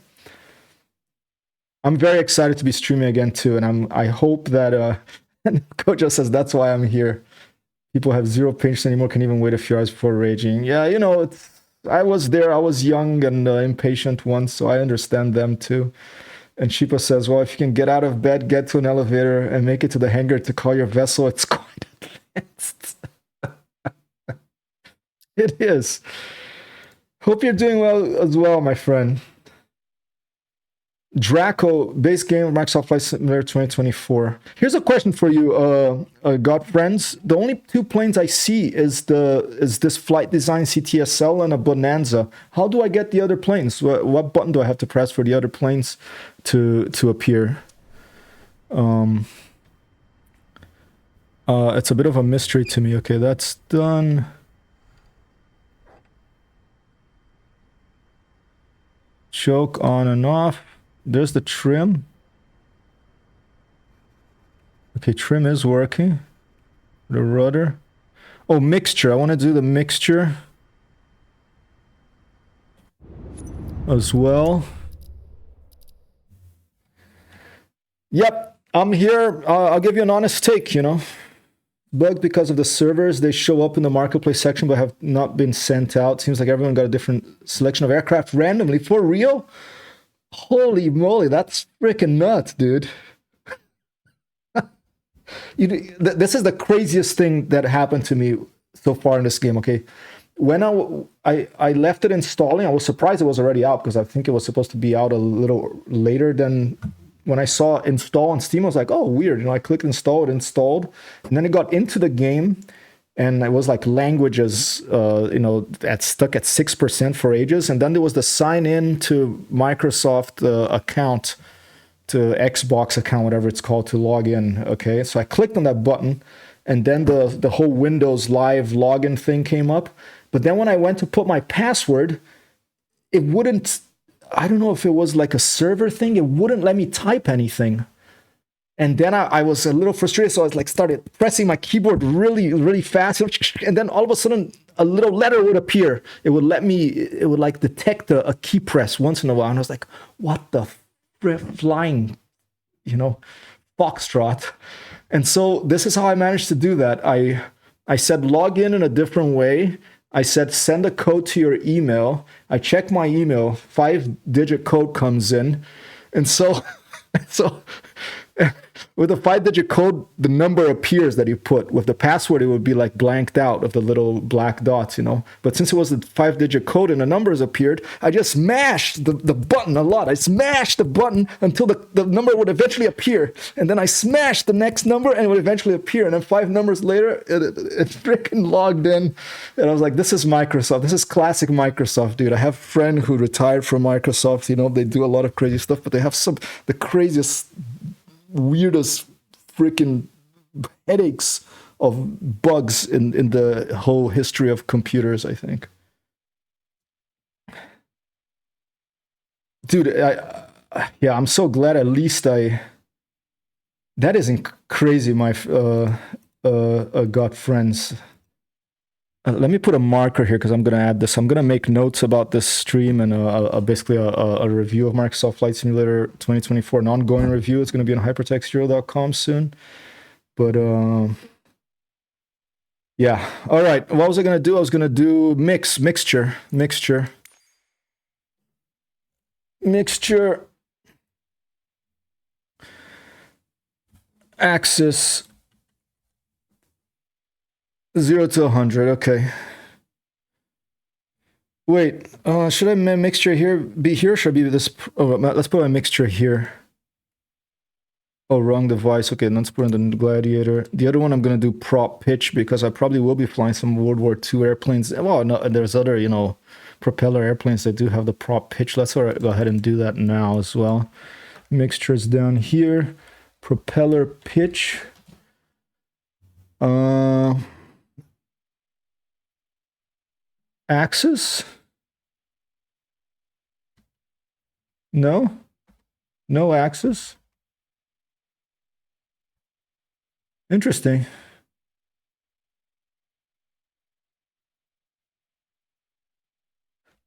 I'm very excited to be streaming again, too, and I hope that... Kojo says that's why I'm here. People have zero patience anymore, can even wait a few hours before raging. Yeah, you know, I was there. I was young and impatient once, so I understand them too. And Shipa says, well, if you can get out of bed, get to an elevator, and make it to the hangar to call your vessel, it's quite advanced. It is. Hope you're doing well as well, my friend. Draco, base game of Microsoft Flight Simulator 2024. Here's a question for you, God friends. The only two planes I see is this Flight Design CTSL and a Bonanza. How do I get the other planes? What button do I have to press for the other planes to appear? It's a bit of a mystery to me. Okay, that's done. Choke on and off. There's the trim. Okay, trim is working. The rudder. Oh, mixture. I want to do the mixture as well. Yep, I'm here. I'll give you an honest take, you know. Bugged because of the servers. They show up in the marketplace section but have not been sent out. Seems like everyone got a different selection of aircraft randomly. For real? Holy moly, that's freaking nuts, dude. This is the craziest thing that happened to me so far in this game, okay? When I left it installing, I was surprised it was already out because I think it was supposed to be out a little later than when I saw install on Steam, I was like, oh, weird. You know, I clicked install, it installed. And then it got into the game. And it was like languages, you know, that stuck at 6% for ages. And then there was the sign in to Microsoft account, to Xbox account, whatever it's called, to log in. Okay, so I clicked on that button, and then the whole Windows Live login thing came up. But then when I went to put my password, it wouldn't, I don't know if it was like a server thing, it wouldn't let me type anything. And then I was a little frustrated, so I was like started pressing my keyboard really, really fast, and then all of a sudden a little letter would appear. It would let me, it would like detect a key press once in a while, and I was like, what the flying, you know, foxtrot. And so this is how I managed to do that. I said log in a different way. I said send a code to your email. I check my email, 5-digit code comes in, and so with a 5-digit code, the number appears that you put. With the password, it would be like blanked out of the little black dots, you know. But since it was a 5-digit code and the numbers appeared, I just smashed the button a lot. I smashed the button until the number would eventually appear. And then I smashed the next number and it would eventually appear. And then 5 numbers later, it freaking logged in. And I was like, this is Microsoft. This is classic Microsoft, dude. I have a friend who retired from Microsoft. You know, they do a lot of crazy stuff, but they have the craziest, weirdest freaking headaches of bugs in the whole history of computers, I think. Dude, yeah, I'm so glad at least that isn't crazy, my got friends. Let me put a marker here because I'm going to add this. I'm going to make notes about this stream and basically a review of Microsoft Flight Simulator 2024, an ongoing review. It's going to be on hypertexthero.com soon. But yeah. All right. What was I going to do? I was going to do mixture. Axis 0 to 100. Okay. Wait. Should I my mixture here be here? Or should I be this? Oh, let's put my mixture here. Oh, wrong device. Okay, let's put in the Gladiator. The other one I'm gonna do prop pitch because I probably will be flying some World War II airplanes. Well, no, there's other, you know, propeller airplanes that do have the prop pitch. Let's go ahead and do that now as well. Mixtures down here. Propeller pitch. Axis? No axis. Interesting.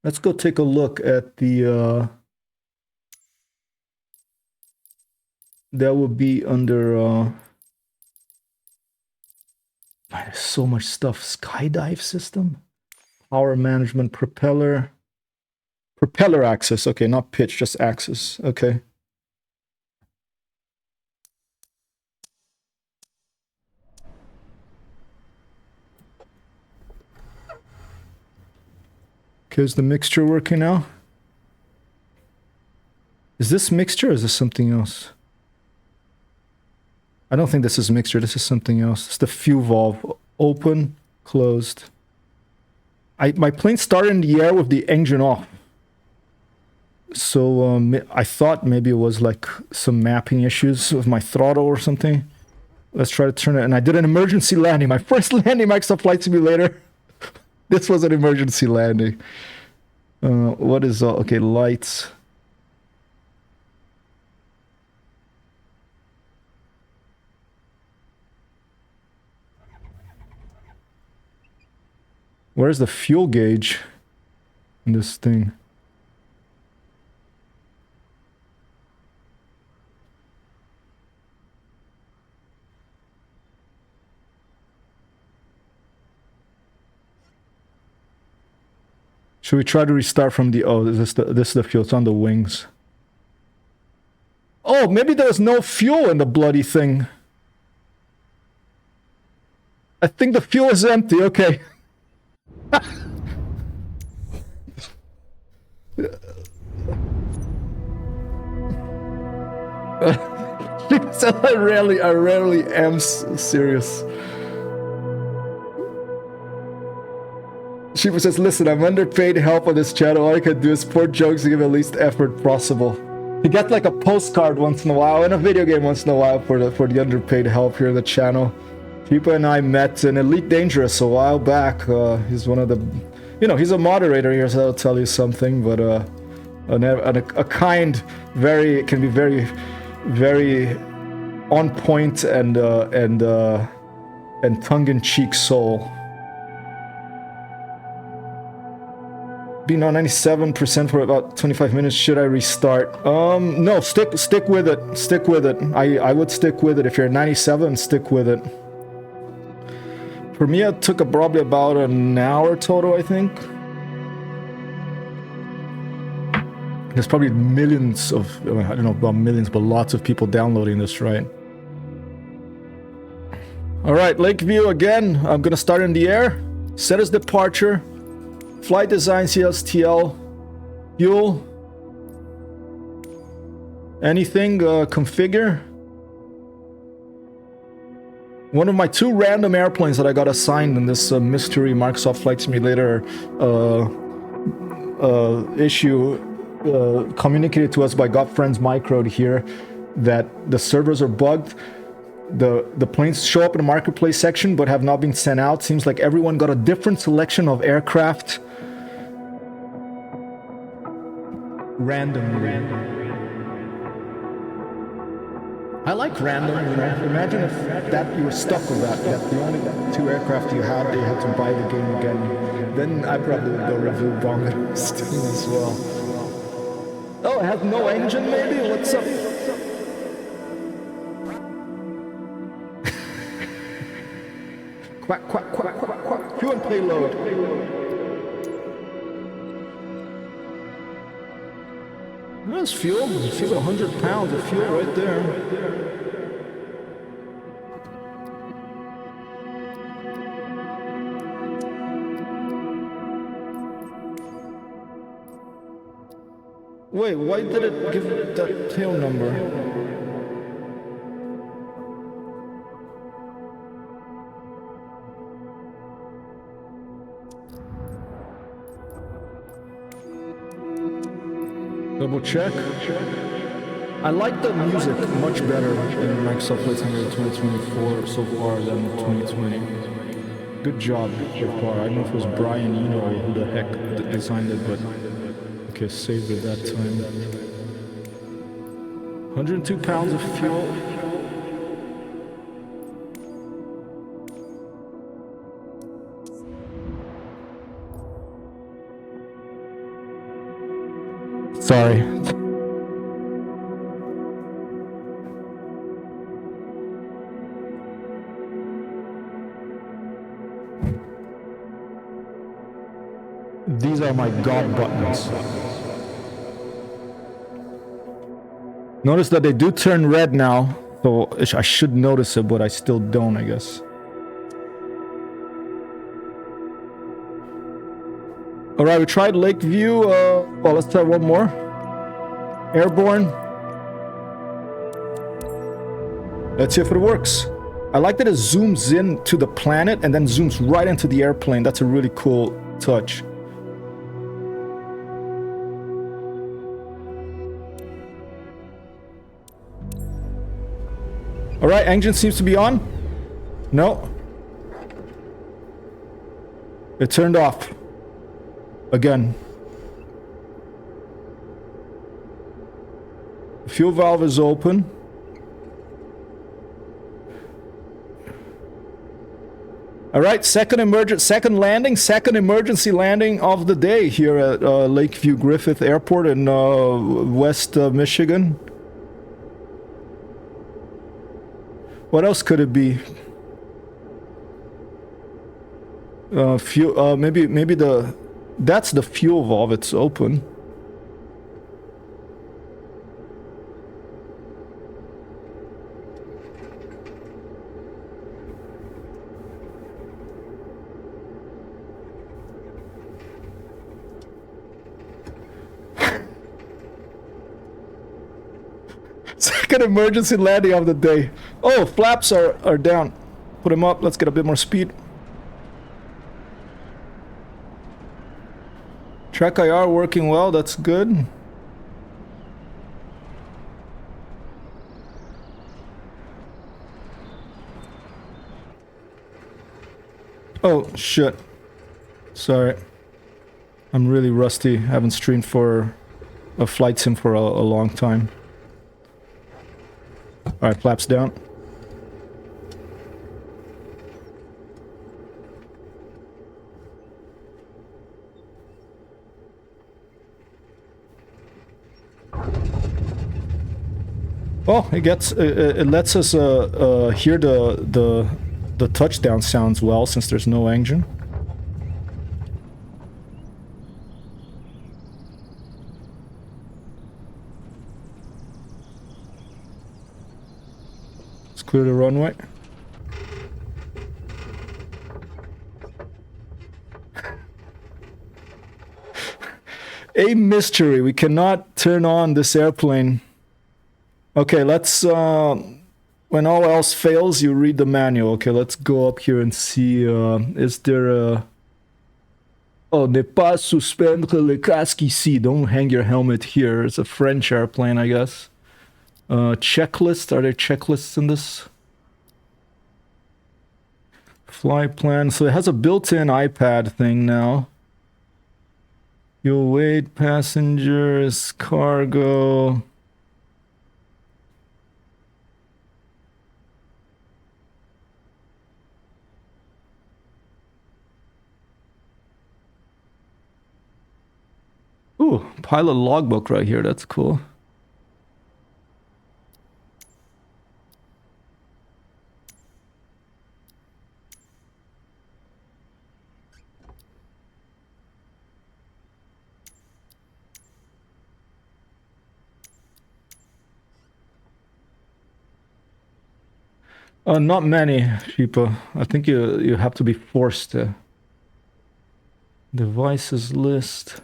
Let's go take a look at the that would be under there's so much stuff. Skydive system, power management, propeller axis. Okay, not pitch, just axis. Okay. Okay, is the mixture working now? Is this mixture or is this something else? I don't think this is mixture, this is something else. It's the fuel valve. Open, closed. My plane started in the air with the engine off. So I thought maybe it was like some mapping issues with my throttle or something. Let's try to turn it. And I did an emergency landing. My first landing, Microsoft Flight Simulator. This was an emergency landing. What is okay, lights. Where's the fuel gauge in this thing? Should we try to restart from the... Oh, this is the fuel. It's on the wings. Oh, maybe there was no fuel in the bloody thing. I think the fuel is empty. Okay. I rarely am serious. Shiva says, listen, I'm underpaid help on this channel. All I can do is support jokes and give the least effort possible. You get like a postcard once in a while and a video game once in a while for the underpaid help here on the channel. Shiva and I met in Elite Dangerous a while back. He's one of the, you know, he's a moderator here, so I'll tell you something, but a kind, can be very on point and tongue-in-cheek soul. Being on 97% for about 25 minutes. Should I restart? No, stick with it. Stick with it. I would stick with it. If you're at 97, stick with it. For me, it took probably about an hour total, I think. There's probably millions of, I don't know about millions, but lots of people downloading this, right? All right, Lakeview again. I'm gonna start in the air. Set as departure. Flight Design CTSL. Fuel. Anything, configure. One of my 2 random airplanes that I got assigned in this mystery Microsoft Flight Simulator issue communicated to us by Got Friends Micro here that the servers are bugged. The planes show up in the marketplace section but have not been sent out. Seems like everyone got a different selection of aircraft randomly. I like random, you know. Imagine if that you were stuck with that the only 2 aircraft you had, you had to buy the game again. Then I probably would go review Bonanza as well. Oh, it has no engine maybe? What's up? Quack, quack, quack, quack, quack. Fuel and payload. That's fuel. Fuel 100 pounds of fuel right there. Wait, why did it give that tail number? Double check. I like the music much better in Microsoft Flight Simulator 2024 so far than 2020. Good job so far. I don't know if it was Brian Eno or who the heck designed it, but okay, saved it that time. 102 pounds of fuel. Sorry. These are my God buttons. Notice that they do turn red now, so I should notice it, but I still don't, I guess. Alright, we tried Lakeview. Well, let's try one more. Airborne. Let's see if it works. I like that it zooms in to the planet and then zooms right into the airplane. That's a really cool touch. Alright, engine seems to be on. No. It turned off. Again. Fuel valve is open. All right, second emergency landing of the day here at Lakeview Griffith Airport in West Michigan. What else could it be? Fuel. Maybe that's the fuel valve. It's open. Second emergency landing of the day. Oh, flaps are down. Put them up. Let's get a bit more speed. Track IR working well. That's good. Oh, shit. Sorry. I'm really rusty. Haven't streamed for a flight sim for a long time. Alright, flaps down. Oh, it lets us hear the touchdown sounds well since there's no engine. Let's clear the runway. A mystery. We cannot turn on this airplane. Okay, let's, when all else fails, you read the manual. Okay, let's go up here and see, is there a... Oh, ne pas suspendre le casque ici. Don't hang your helmet here. It's a French airplane, I guess. Checklist. Are there checklists in this? Flight plan. So it has a built-in iPad thing now. You'll wait, passengers, cargo... Ooh, pilot logbook right here. That's cool. Not many people. I think you have to be forced to. Devices list.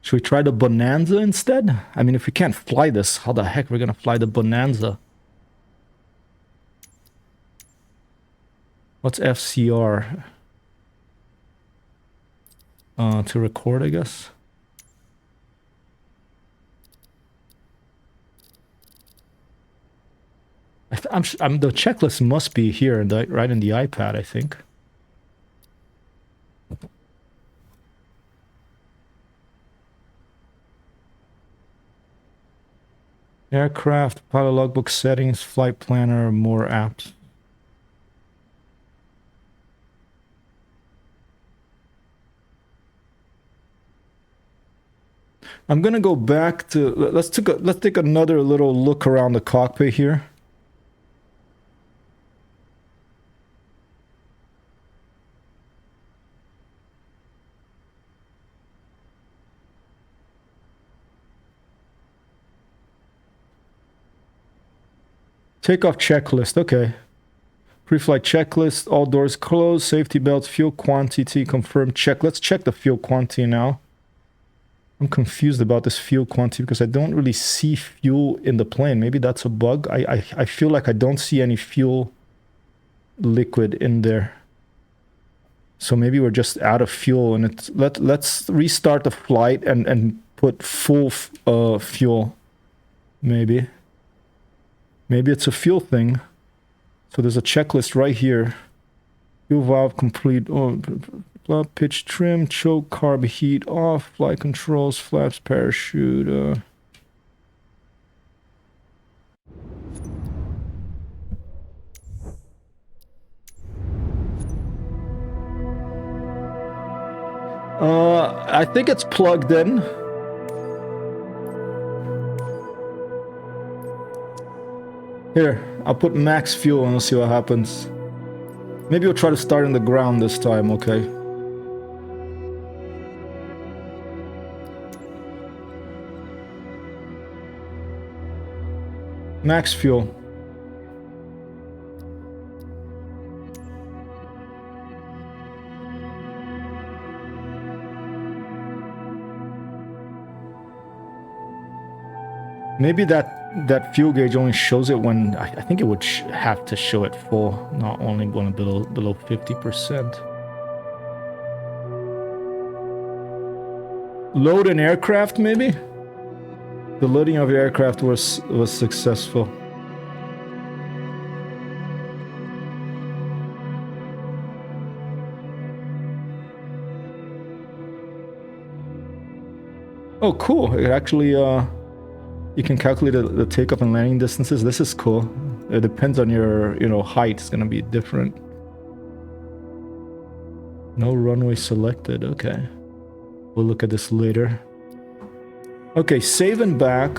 Should we try the Bonanza instead? I mean, if we can't fly this, how the heck are we gonna fly the Bonanza? What's FCR? To record, I guess. I'm the checklist must be here, right in the iPad, I think. Aircraft, pilot logbook settings, flight planner, more apps. I'm gonna go back to let's take another little look around the cockpit here. Takeoff checklist, okay. Pre-flight checklist, all doors closed, safety belts, fuel quantity confirmed, check. Let's check the fuel quantity now. I'm confused about this fuel quantity because I don't really see fuel in the plane. Maybe that's a bug. I feel like I don't see any fuel liquid in there. So maybe we're just out of fuel and it's let's restart the flight and put full fuel. Maybe it's a fuel thing. So there's a checklist right here. Fuel valve complete. Oh, pitch trim, choke, carb heat off, flight controls, flaps, parachute. I think it's plugged in. Here, I'll put max fuel and we'll see what happens. Maybe we'll try to start in the ground this time, okay? Max fuel. Maybe that fuel gauge only shows it when I think it would have to show it full, not only when below 50%. Load an aircraft, maybe? The loading of the aircraft was successful. Oh, cool. It actually, you can calculate the takeoff and landing distances. This is cool. It depends on your, height. It's going to be different. No runway selected. Okay. We'll look at this later. Okay, save and back.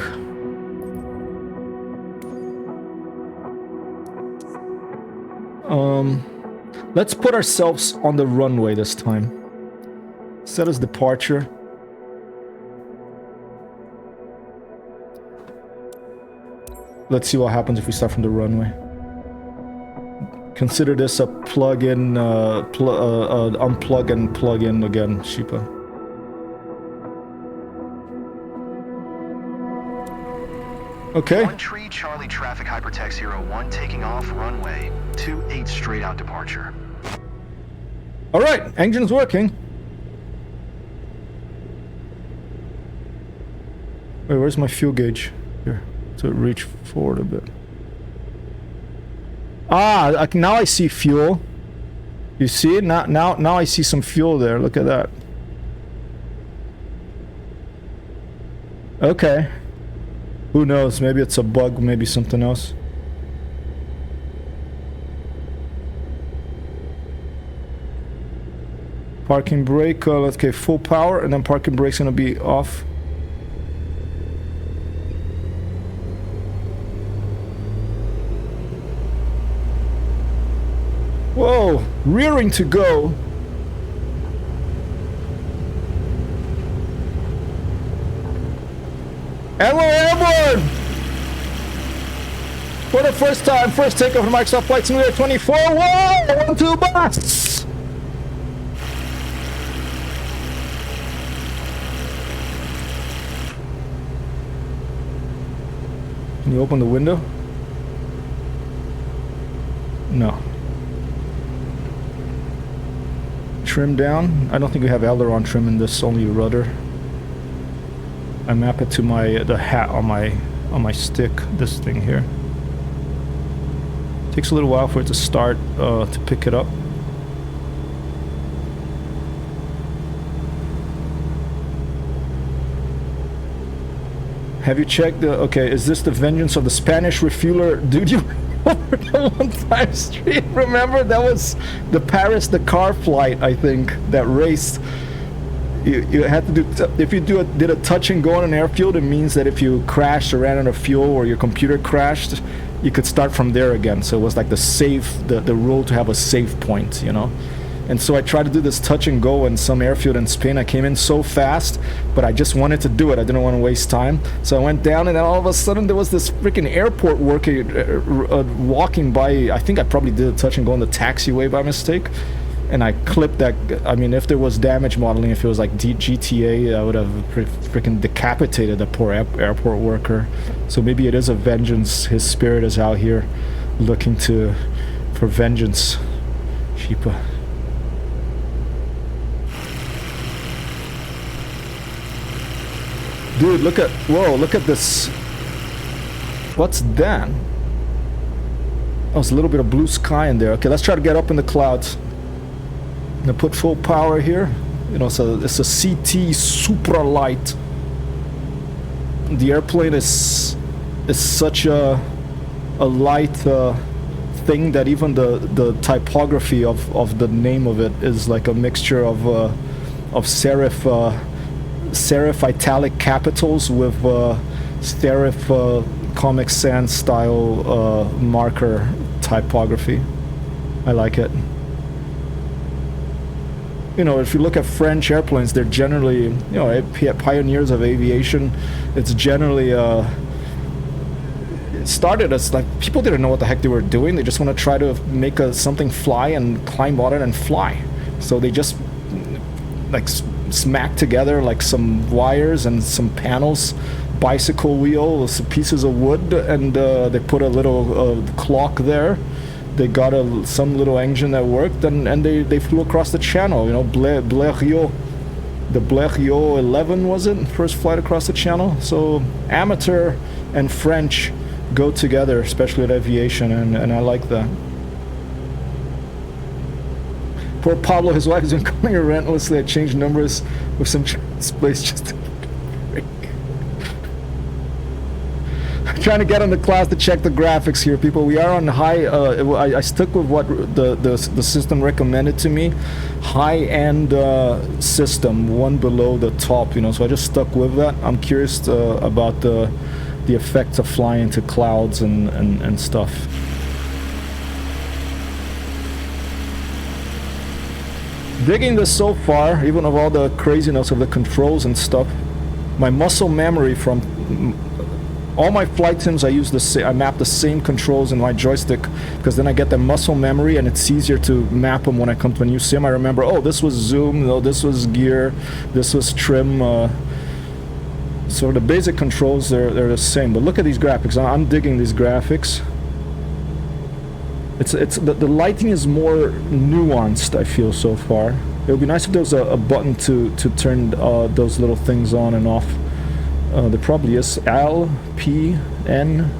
Let's put ourselves on the runway this time. Set as departure. Let's see what happens if we start from the runway. Consider this a plug-in, unplug and plug in again, Sheepa. Okay. 13 Charlie traffic HyperTextHero 1 taking off runway 28 straight out departure. All right, engine's working. Wait, where's my fuel gauge? Here, to reach forward a bit. Ah, now I see fuel. You see it? Now I see some fuel there. Look at that. Okay. Who knows? Maybe it's a bug, maybe something else. Parking brake, okay, full power, and then parking brake's gonna be off. Whoa, rearing to go. And we're airborne! For the first time, first takeoff of Microsoft Flight Simulator 24. Whoa! 1-2 busts! Can you open the window? No. Trim down. I don't think we have aileron trim in this, only rudder. I map it to the hat on my stick, this thing here. Takes a little while for it to start, to pick it up. Have you checked the, okay, is this the vengeance of the Spanish refueler? Dude, you over the 1-time street, remember? That was the Paris-Dakar flight, I think, that race. You had to do, if you did a touch and go on an airfield, it means that if you crashed or ran out of fuel or your computer crashed, you could start from there again. So it was like the rule to have a save point, And so I tried to do this touch and go in some airfield in Spain. I came in so fast, but I just wanted to do it. I didn't want to waste time. So I went down, and then all of a sudden there was this freaking airport worker walking by. I think I probably did a touch and go on the taxiway by mistake. And I clipped that. I mean, if there was damage modeling, if it was like GTA, I would have freaking decapitated the poor airport worker. So maybe it is a vengeance. His spirit is out here looking for vengeance. Sheepa. Dude, look at this. What's that? Oh, there's a little bit of blue sky in there. Okay, let's try to get up in the clouds. I'm gonna put full power here. So it's a CT Supralight. The airplane is such a light thing that even the typography of the name of it is like a mixture of serif italic capitals with serif Comic Sans style marker typography. I like it. If you look at French airplanes, they're generally, pioneers of aviation. It's generally it started as like people didn't know what the heck they were doing. They just want to try to make something fly and climb on it and fly. So they just like smack together like some wires and some panels bicycle wheel, some pieces of wood, and they put a little clock there. They got some little engine that worked, and they flew across the channel. You know, Blériot, the Blériot 11 was it? First flight across the channel. So amateur and French go together, especially at aviation, and I like that. Poor Pablo, his wife has been calling her relentlessly. I changed numbers with some displays just to break. Trying to get on the class to check the graphics here, people. We are on high. I stuck with what the system recommended to me, high-end system, one below the top. You know, so I just stuck with that. I'm curious about the effects of flying into clouds and stuff. Digging this so far, even of all the craziness of the controls and stuff. My muscle memory from all my flight sims, I map the same controls in my joystick, because then I get the muscle memory and it's easier to map them when I come to a new sim. I remember, oh, this was zoom, oh, this was gear, this was trim. So the basic controls, they're the same. But look at these graphics. I'm digging these graphics. The lighting is more nuanced, I feel, so far. It would be nice if there was a button to turn those little things on and off. There probably is. L, P, N.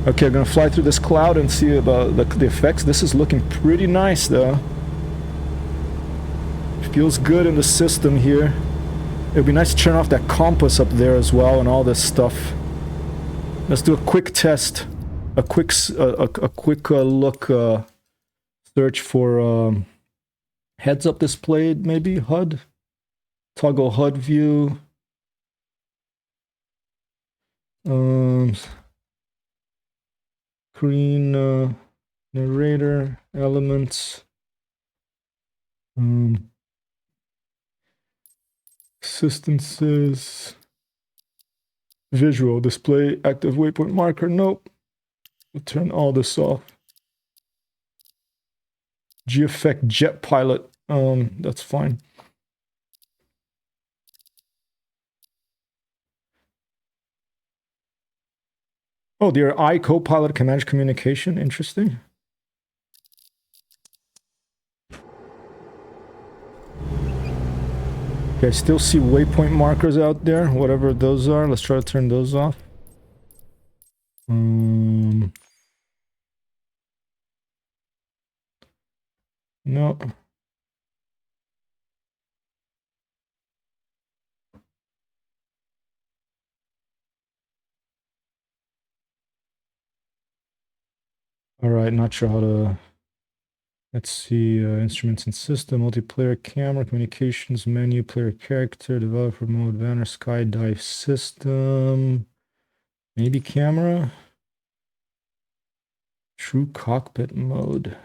Okay, I'm gonna fly through this cloud and see about the effects. This is looking pretty nice, though. Feels good in the system here. It would be nice to turn off that compass up there as well and all this stuff. Let's do a quick test. A quick look, search for heads-up display, maybe HUD. Toggle HUD view. Screen narrator elements. Assistances. Visual display active waypoint marker. Nope. We'll turn all this off. G-Effect Jet Pilot. That's fine. Oh, the AI Copilot can manage communication. Interesting. Okay, I still see waypoint markers out there, whatever those are. Let's try to turn those off. No. All right, not sure how to. Let's see, instruments and system, multiplayer camera, communications menu, player character, developer mode, banner, skydive system, maybe camera, true cockpit mode,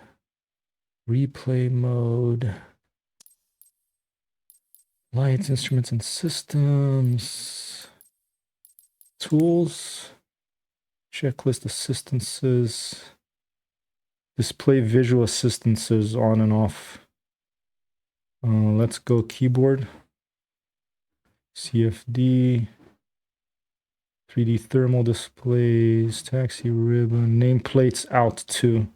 replay mode, lights, instruments and systems, tools, checklist assistances. Display visual assistances on and off. Let's go keyboard. CFD. 3D thermal displays. Taxi ribbon. Nameplates out too.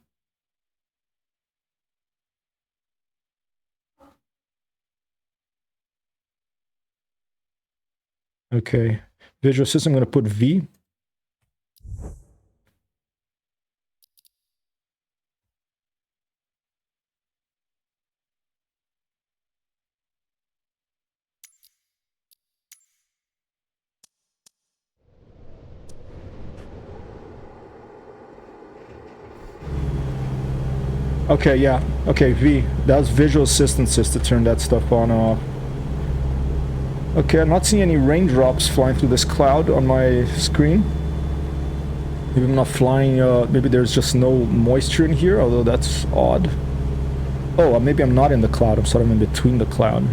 Okay. Visual system, I'm going to put V. Okay, yeah. Okay, V. That was visual assistances to turn that stuff on and off. Okay, I'm not seeing any raindrops flying through this cloud on my screen. Maybe I'm not flying, maybe there's just no moisture in here, although that's odd. Oh, maybe I'm not in the cloud, I'm sort of in between the cloud.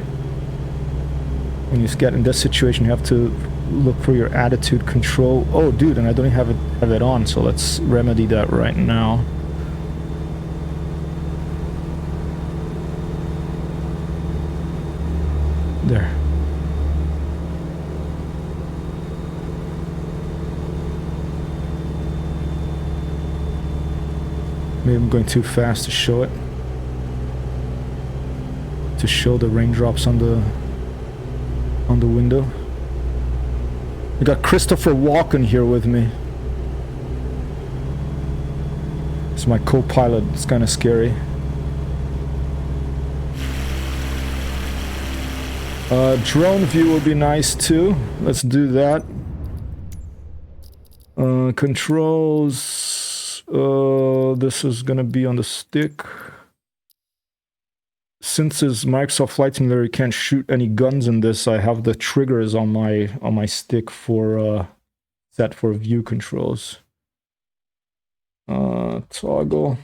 When you get in this situation, you have to look for your attitude control. Oh, dude, and I don't even have it on, so let's remedy that right now. Maybe I'm going too fast to show it. To show the raindrops on the window. We got Christopher Walken here with me. It's my co-pilot. It's kind of scary. Drone view will be nice too. Let's do that. Controls. This is gonna be on the stick. Since it's Microsoft Flight Simulator, you can't shoot any guns in this. I have the triggers on my stick for set for view controls. Toggle.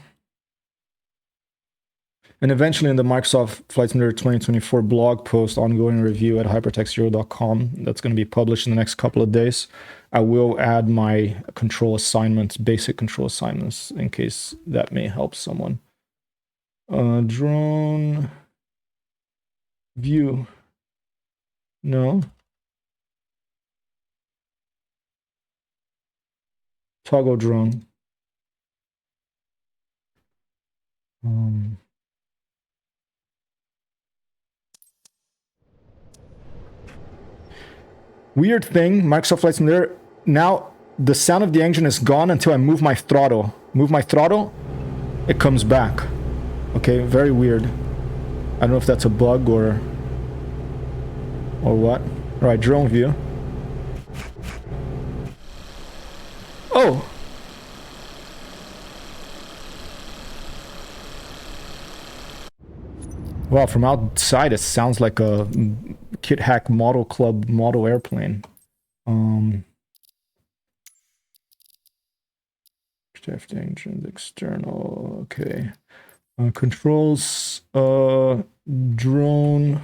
And eventually in the Microsoft Flight Simulator 2024 blog post, ongoing review at hypertexthero.com, that's going to be published in the next couple of days, I will add my control assignments, basic control assignments, in case that may help someone. Drone view. No. Toggle drone. Weird thing, Microsoft Flight Simulator, now the sound of the engine is gone until I move my throttle. Move my throttle, it comes back. Okay, very weird. I don't know if that's a bug or what. All right, drone view. Oh! Wow, from outside it sounds like a Kit Hack Model Club model airplane. Shaft engines, external, okay. Controls, drone.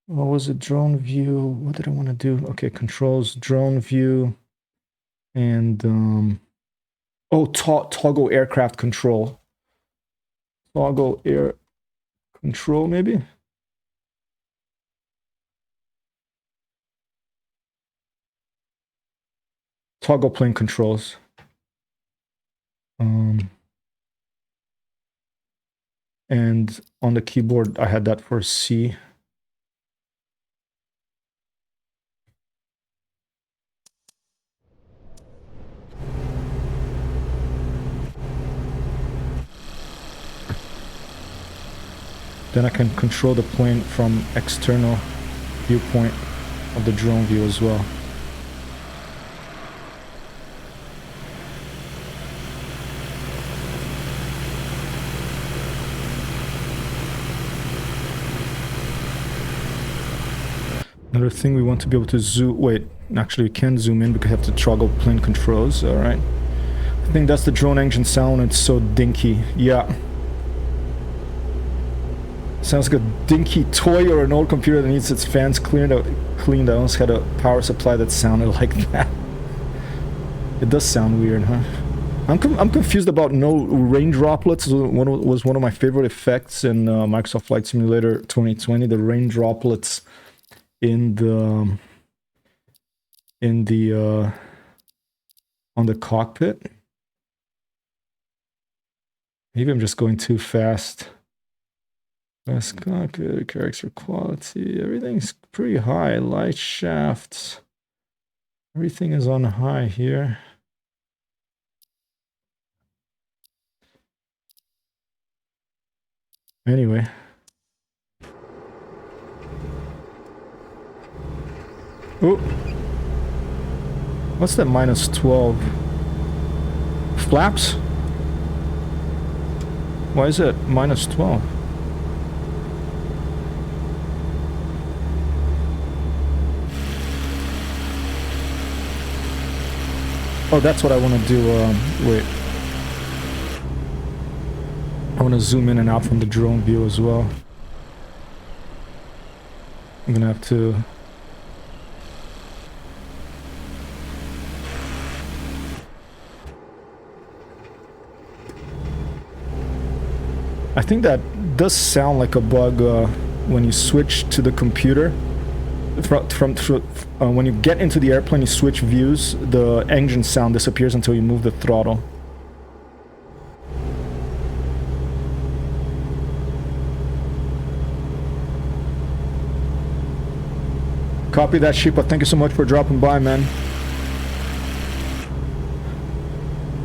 What was it? Drone view. What did I want to do? Okay, controls, drone view, and oh, toggle aircraft control. Toggle air control, maybe. Toggle plane controls. And on the keyboard, I had that for C. Then I can control the plane from external viewpoint of the drone view as well. Another thing, we want to be able to zoom. Wait, actually, we can zoom in because we have to toggle plane controls. All right. I think that's the drone engine sound. It's so dinky. Yeah. Sounds like a dinky toy or an old computer that needs its fans cleaned. I almost had a power supply that sounded like that. It does sound weird, huh? I'm confused about no rain droplets. Was one of my favorite effects in Microsoft Flight Simulator 2020. The rain droplets in the on the cockpit. Maybe I'm just going too fast. Best cockpit, character quality, everything's pretty high. Light shafts, everything is on high here. Anyway. Oh, what's that minus 12? Flaps? Why is it minus 12? Oh, that's what I want to do. Wait. I want to zoom in and out from the drone view as well. I'm gonna have to... I think that does sound like a bug when you switch to the computer. When you get into the airplane, you switch views, the engine sound disappears until you move the throttle. Copy that, Sheepa. Thank you so much for dropping by, man.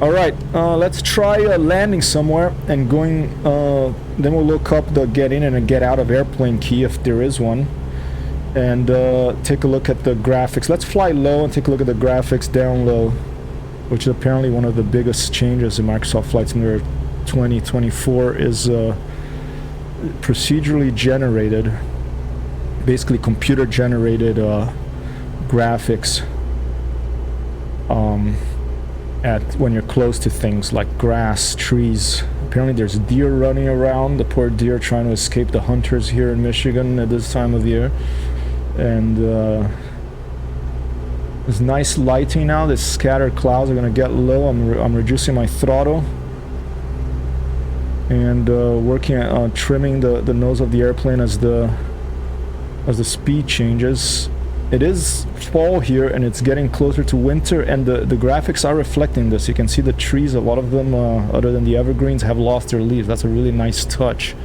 Alright, let's try landing somewhere and going, then we'll look up the get in and get out of airplane key if there is one. And take a look at the graphics. Let's fly low and take a look at the graphics down low, which is apparently one of the biggest changes in Microsoft Flight Simulator 2024 is procedurally generated, basically computer generated graphics at when you're close to things like grass, trees. Apparently there's deer running around, the poor deer trying to escape the hunters here in Michigan at this time of year. And there's nice lighting now. The scattered clouds are gonna get low. I'm reducing my throttle and working on trimming the nose of the airplane as the speed changes. It is fall here and it's getting closer to winter, and the graphics are reflecting this. You can see the trees, a lot of them other than the evergreens have lost their leaves. That's a really nice touch.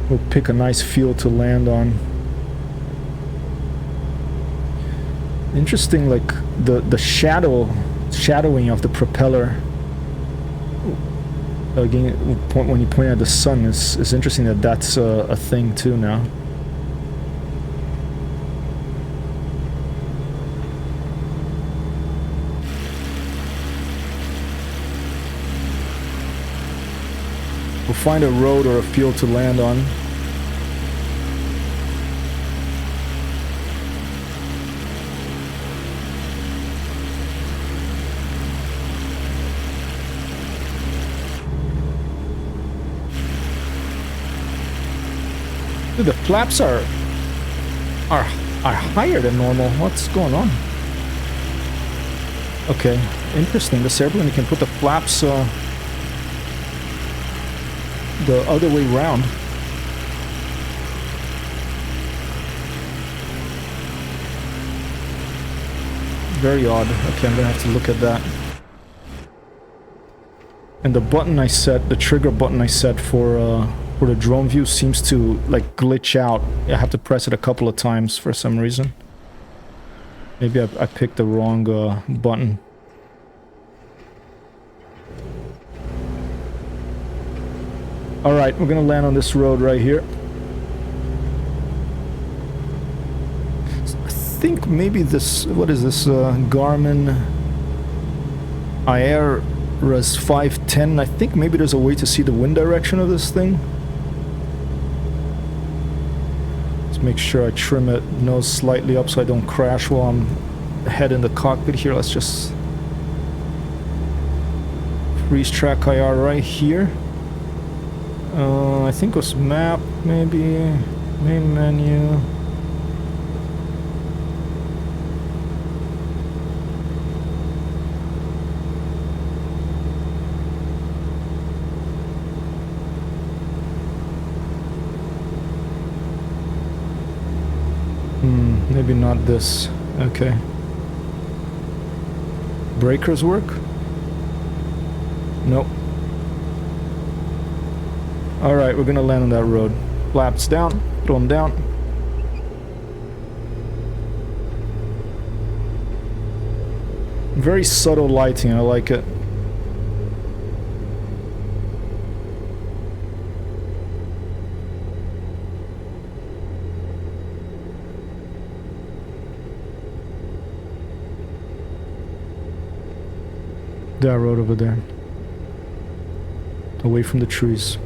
We'll pick a nice field to land on. Interesting, like the shadowing of the propeller. Again, when you point at the sun, it's interesting that that's a thing too now. We'll find a road or a field to land on. Dude, the flaps are higher than normal. What's going on? Okay, interesting. This airplane, you can put the flaps the other way around. Very odd. Okay, I'm gonna have to look at that. And the button I set, the trigger button I set for the drone view seems to like glitch out. I have to press it a couple of times for some reason. Maybe I picked the wrong button. Alright, we're gonna land on this road right here. I think maybe this, what is this, Garmin IRS 510. I think maybe there's a way to see the wind direction of this thing. Make sure I trim it nose slightly up so I don't crash while I'm head in the cockpit here. Let's just freeze track IR right here. I think it was map, maybe main menu. Maybe not this. Okay. Breakers work? Nope. Alright, we're gonna land on that road. Flaps down, throw them down. Very subtle lighting, I like it. That road over there. Away from the trees.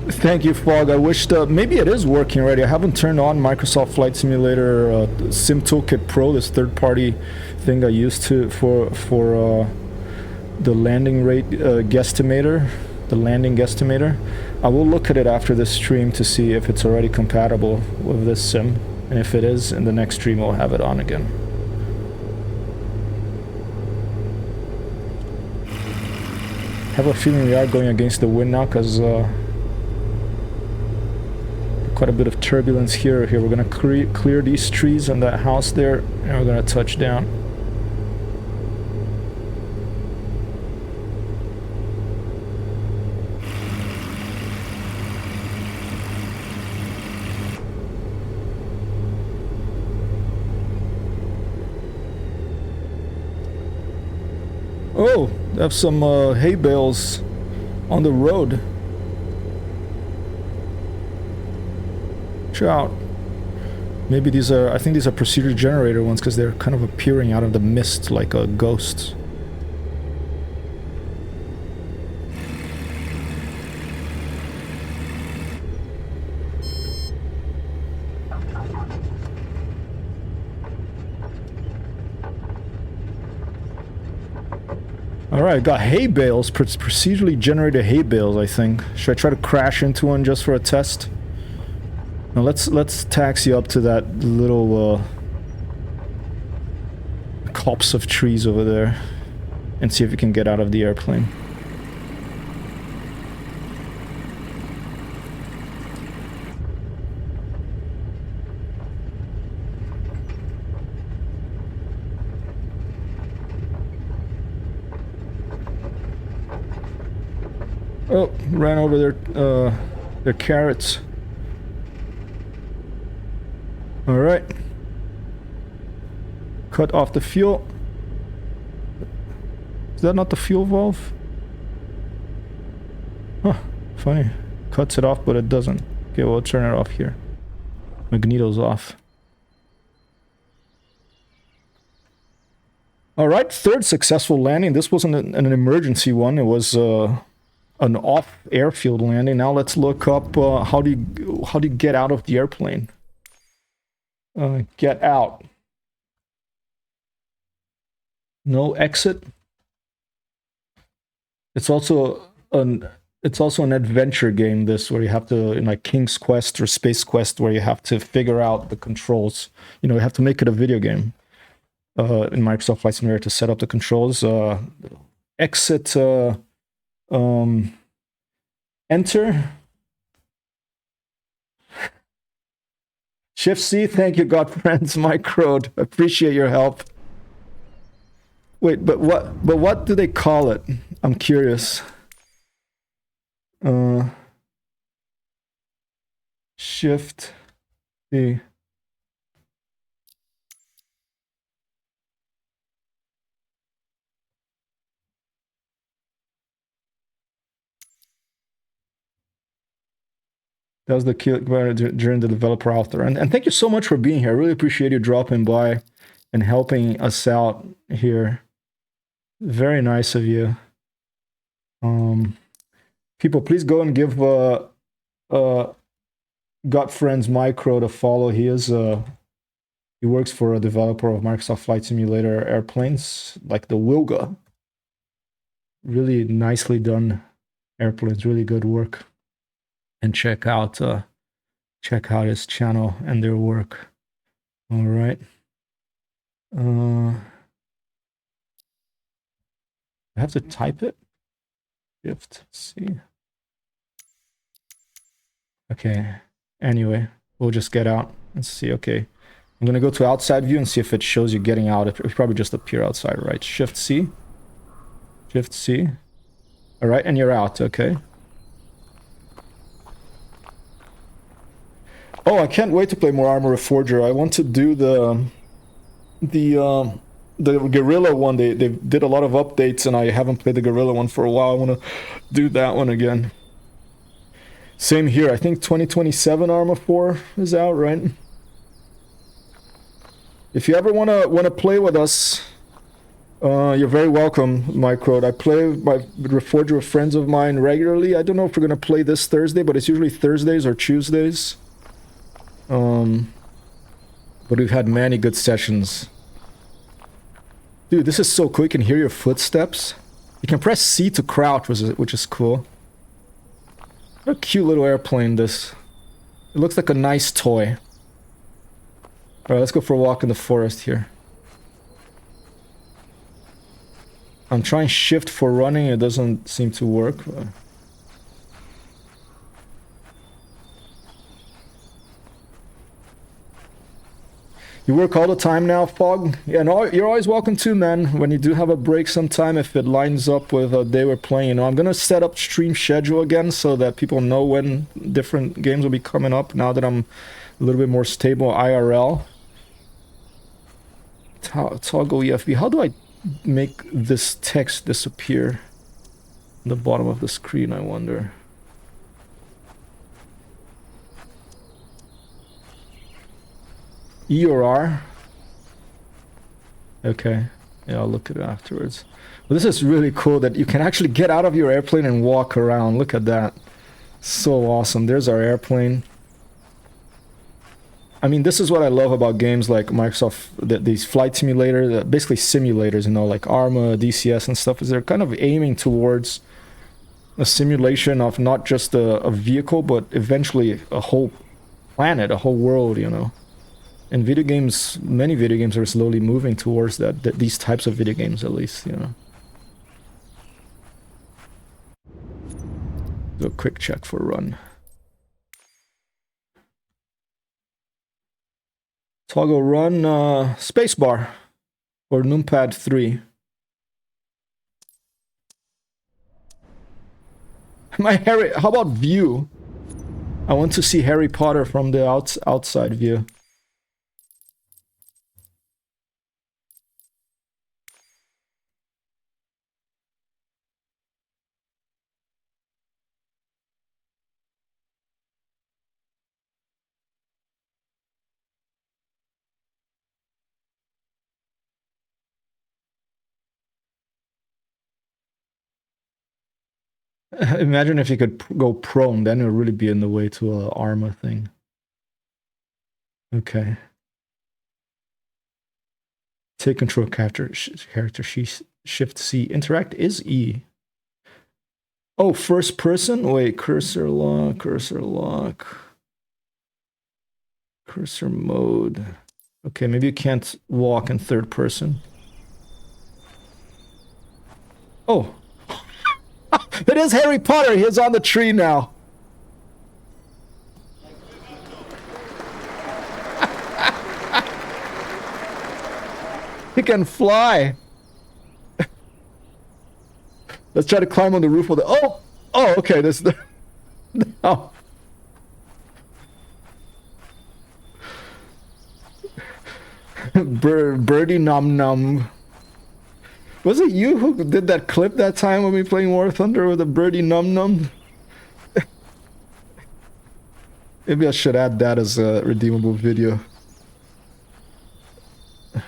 Thank you, Fog. I wish maybe it is working already. I haven't turned on Microsoft Flight Simulator Sim Toolkit Pro, this third-party thing I used for the landing rate guesstimator, the landing guesstimator. I will look at it after this stream to see if it's already compatible with this sim, and if it is, in the next stream I'll have it on again. I have a feeling we are going against the wind now because the quite a bit of turbulence here. Here, we're gonna clear these trees and that house there, and we're gonna touch down. Oh, they have some hay bales on the road. Watch out. Maybe these are, I think these are procedure generator ones because they're kind of appearing out of the mist like a ghost. Alright, got hay bales, procedurally generated hay bales, I think. Should I try to crash into one just for a test? Now let's taxi up to that little copse of trees over there and see if we can get out of the airplane. Oh, ran over their carrots. All right. Cut off the fuel. Is that not the fuel valve? Huh, funny. Cuts it off, but it doesn't. Okay, we'll turn it off here. Magneto's off. All right, third successful landing. This wasn't an emergency one. It was an off airfield landing. Now let's look up how do you get out of the airplane? Get out. No exit. It's also an adventure game, this, where you have to, in like King's Quest or Space Quest, where you have to figure out the controls. You know, you have to make it a video game in Microsoft Flight Simulator to set up the controls. Exit. Enter. Shift+C, thank you, God friends, Microde. Appreciate your help. Wait, but what do they call it? I'm curious. Shift+C. That was the key during the developer author. And thank you so much for being here. I really appreciate you dropping by and helping us out here. Very nice of you. People, please go and give Got Friends Micro to follow. He works for a developer of Microsoft Flight Simulator airplanes, like the Wilga. Really nicely done airplanes, really good work. And check out his channel and their work. All right. I have to type it. Shift+C. Okay. Anyway, we'll just get out and see. Okay. I'm gonna go to outside view and see if it shows you getting out. It probably just appear outside, right? Shift+C. Shift+C. All right, and you're out. Okay. Oh, I can't wait to play more Armor Reforger. I want to do the Guerrilla one. They did a lot of updates, and I haven't played the Guerrilla one for a while. I want to do that one again. Same here. I think 2027 Arma 4 is out, right? If you ever wanna play with us, you're very welcome, Microde. I play my Reforger with friends of mine regularly. I don't know if we're gonna play this Thursday, but it's usually Thursdays or Tuesdays. But we've had many good sessions. Dude, this is so cool. You can hear your footsteps. You can press C to crouch, which is cool. What a cute little airplane, this. It looks like a nice toy. Alright, let's go for a walk in the forest here. I'm trying shift for running. It doesn't seem to work. You work all the time now, Fog? Yeah, no, you're always welcome to, man. When you do have a break sometime, if it lines up with a day we're playing, you know, I'm gonna set up stream schedule again so that people know when different games will be coming up now that I'm a little bit more stable IRL. Toggle EFB. How do I make this text disappear on the bottom of the screen, I wonder? E or R? Okay. Yeah, I'll look at it afterwards. But this is really cool that you can actually get out of your airplane and walk around. Look at that. So awesome. There's our airplane. I mean, this is what I love about games like Microsoft, these flight simulators, basically simulators, you know, like ARMA, DCS and stuff, is they're kind of aiming towards a simulation of not just a vehicle, but eventually a whole planet, a whole world, you know. And video games, many video games are slowly moving towards that these types of video games, at least, you know. Do a quick check for run. Toggle run spacebar or numpad 3. My Harry, how about view? I want to see Harry Potter from the outside view. Imagine if you could go prone, then it would really be in the way to a armor thing. Okay. Take control character Shift+C. Interact is E. Oh, first person? Wait, cursor lock, cursor mode. Okay, maybe you can't walk in third person. Oh. It is Harry Potter. He's on the tree now. He can fly. Let's try to climb on the roof of the... Oh! Oh, okay. This... No. Birdie Num Num. Was it you who did that clip that time when we were playing War Thunder with a Birdie Num Num? Maybe I should add that as a redeemable video.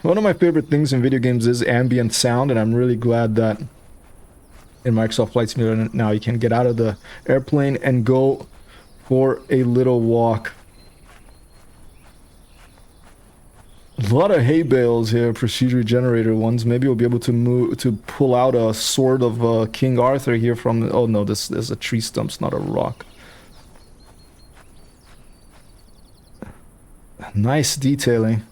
One of my favorite things in video games is ambient sound, and I'm really glad that in Microsoft Flight Simulator now you can get out of the airplane and go for a little walk. A lot of hay bales here, procedure generator ones. Maybe we'll be able to pull out a sword of King Arthur here from the... Oh no, this is a tree stump, not a rock. Nice detailing.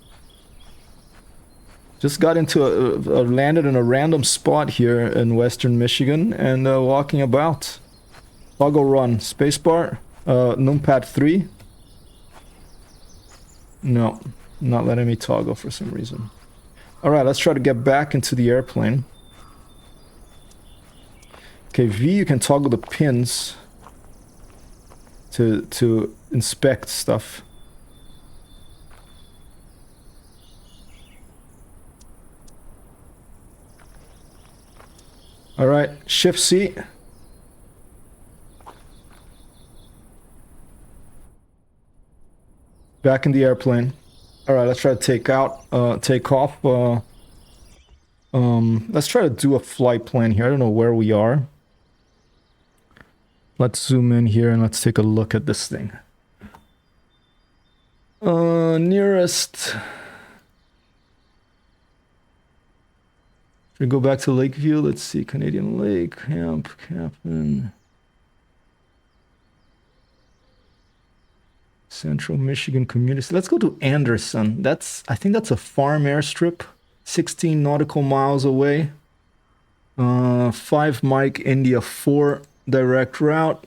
Just got into landed in a random spot here in western Michigan and walking about. Toggle run, spacebar, numpad 3. No. Not letting me toggle for some reason. Alright, let's try to get back into the airplane. Okay, V, you can toggle the pins to inspect stuff. Alright, Shift+C. Back in the airplane. Alright, let's try to take off. Let's try to do a flight plan here. I don't know where we are. Let's zoom in here and let's take a look at this thing. Nearest. Should we go back to Lakeview? Let's see, Canadian Lake, Camp, Captain. Central Michigan Community. Let's go to Anderson. I think that's a farm airstrip. 16 nautical miles away. 5 Mike India 4 direct route.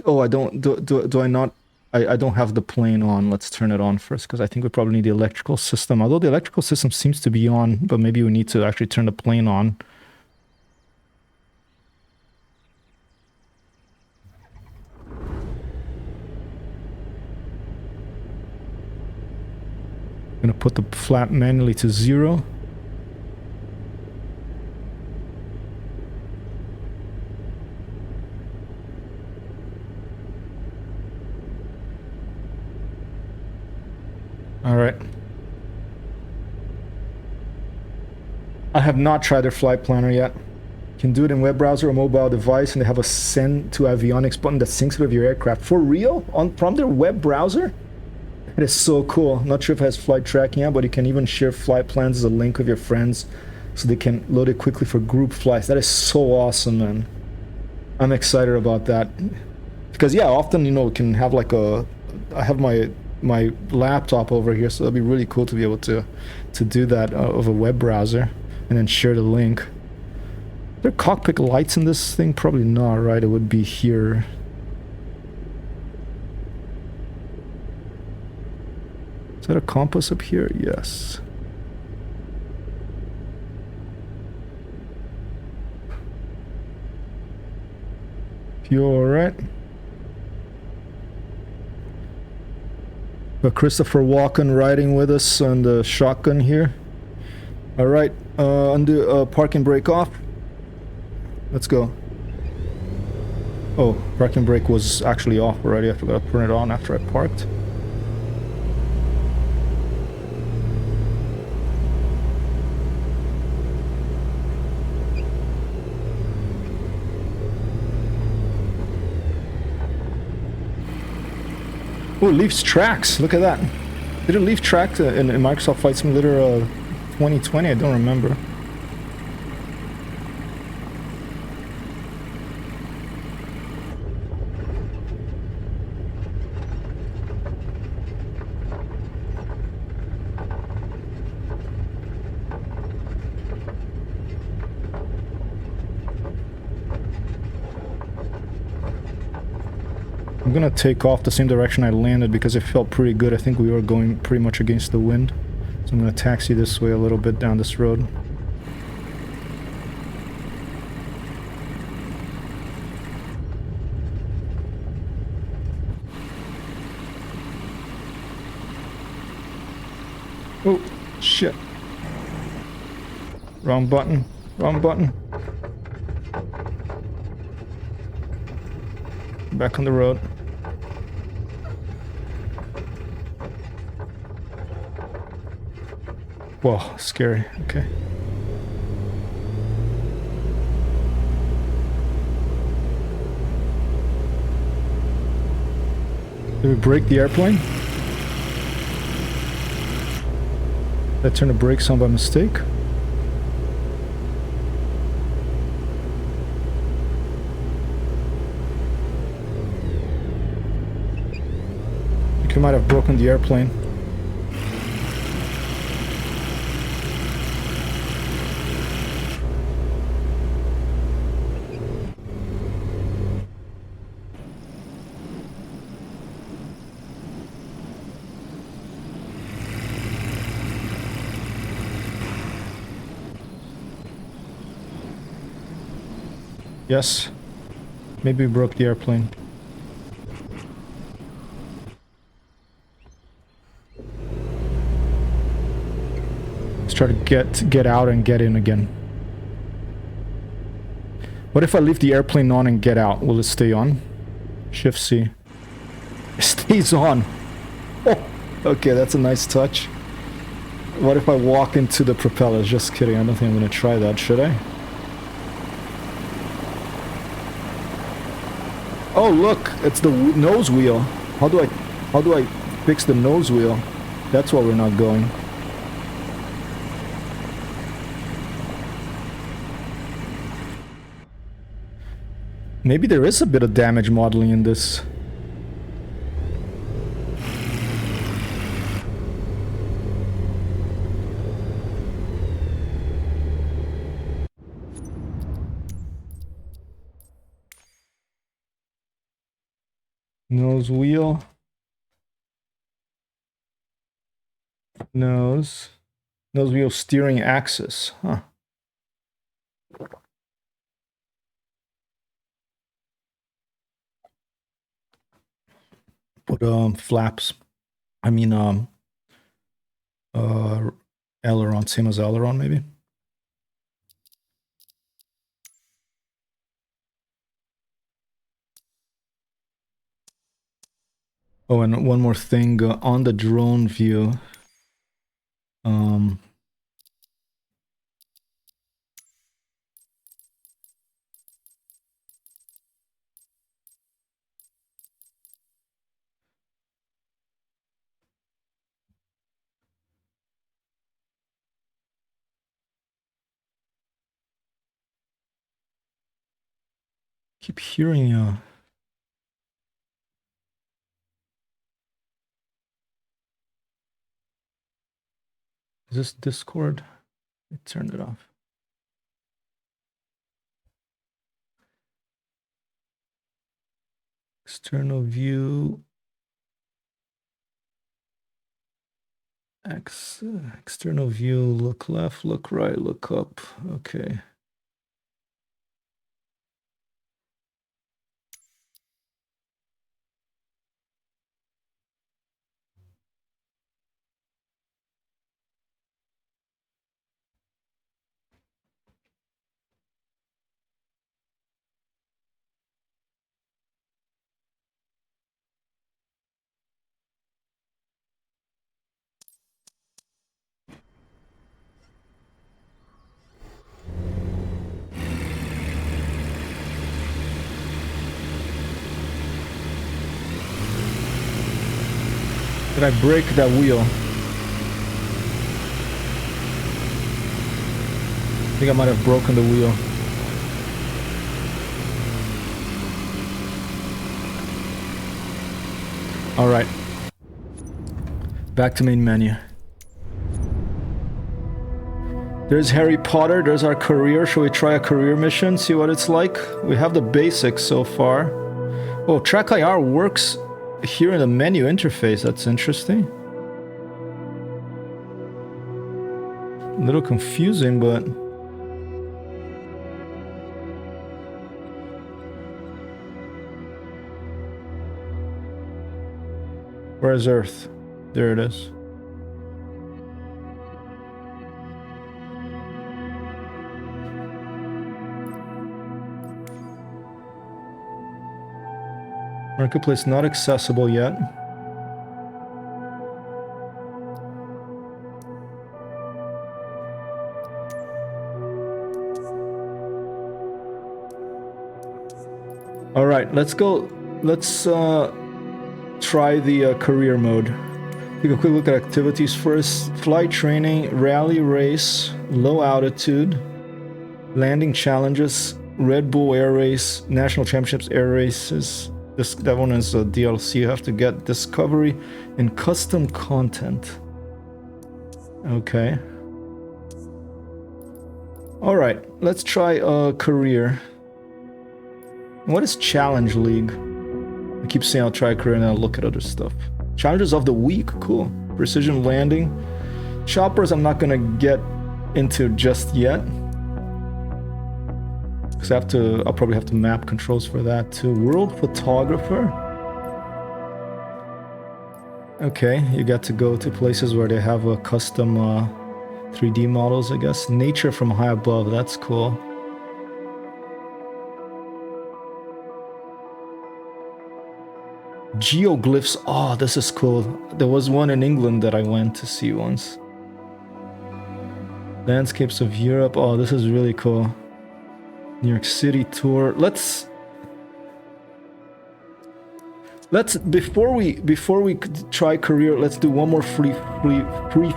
Oh, I don't do I not I don't have the plane on. Let's turn it on first, because I think we probably need the electrical system. Although the electrical system seems to be on, but maybe we need to actually turn the plane on. I'm gonna put the flap manually to 0. All right. I have not tried their flight planner yet. You can do it in web browser or mobile device, and they have a send to avionics button that syncs with your aircraft. For real? From their web browser? It is so cool. Not sure if it has flight tracking yet, but you can even share flight plans as a link with your friends so they can load it quickly for group flights. That is so awesome, man. I'm excited about that. Because yeah, often, you know, we can have like I have my laptop over here, so that'd be really cool to be able to do that of a web browser and then share the link. Are there cockpit lights in this thing? Probably not, right? It would be here. Is that a compass up here? Yes. You all right? But Christopher Walken riding with us on the shotgun here. All right, undo parking brake off. Let's go. Oh, parking brake was actually off already. I forgot to turn it on after I parked. Oh, it leaves tracks. Look at that. Did it leave tracks in Microsoft Flight Simulator 2020? I don't remember. I'm gonna take off the same direction I landed because it felt pretty good. I think we were going pretty much against the wind. So I'm gonna taxi this way a little bit down this road. Oh, shit. Wrong button. Wrong button. Back on the road. Whoa, scary. Okay. Did we break the airplane? Did I turn the brakes on by mistake? I think we might have broken the airplane. Yes. Maybe we broke the airplane. Let's try to get out and get in again. What if I leave the airplane on and get out? Will it stay on? Shift+C. It stays on. Oh, okay, that's a nice touch. What if I walk into the propellers? Just kidding, I don't think I'm gonna try that, should I? Oh look, it's the nose wheel. How do I fix the nose wheel? That's why we're not going. Maybe there is a bit of damage modeling in this. Nose wheel. Nose wheel steering axis. Huh. Put flaps. I mean aileron, same as aileron maybe. Oh, and one more thing on the drone view. Keep hearing you. Is this Discord? I turned it off. External view. External view, look left, look right, look up. Okay. Did I break that wheel? I think I might have broken the wheel. All right. Back to main menu. There's Harry Potter. There's our career. Shall we try a career mission? See what it's like? We have the basics so far. Oh, Track IR works here in the menu interface. That's interesting. A little confusing, but... Where's Earth? There it is. Marketplace not accessible yet. All right, let's go. Let's try the career mode. Take a quick look at activities first. Flight training, rally race, low altitude, landing challenges, Red Bull air race, national championships air races. That one is a DLC. You have to get discovery and custom content. Okay. All right, let's try a career. What is Challenge League? I keep saying I'll try a career and I'll look at other stuff. Challenges of the week, cool. Precision landing. Choppers I'm not gonna get into just yet. Because I'll probably have to map controls for that too. World Photographer. Okay, you got to go to places where they have a custom 3D models, I guess. Nature from high above, that's cool. Geoglyphs, oh, this is cool. There was one in England that I went to see once. Landscapes of Europe, oh, this is really cool. New York City tour. Let's before we try career, let's do one more free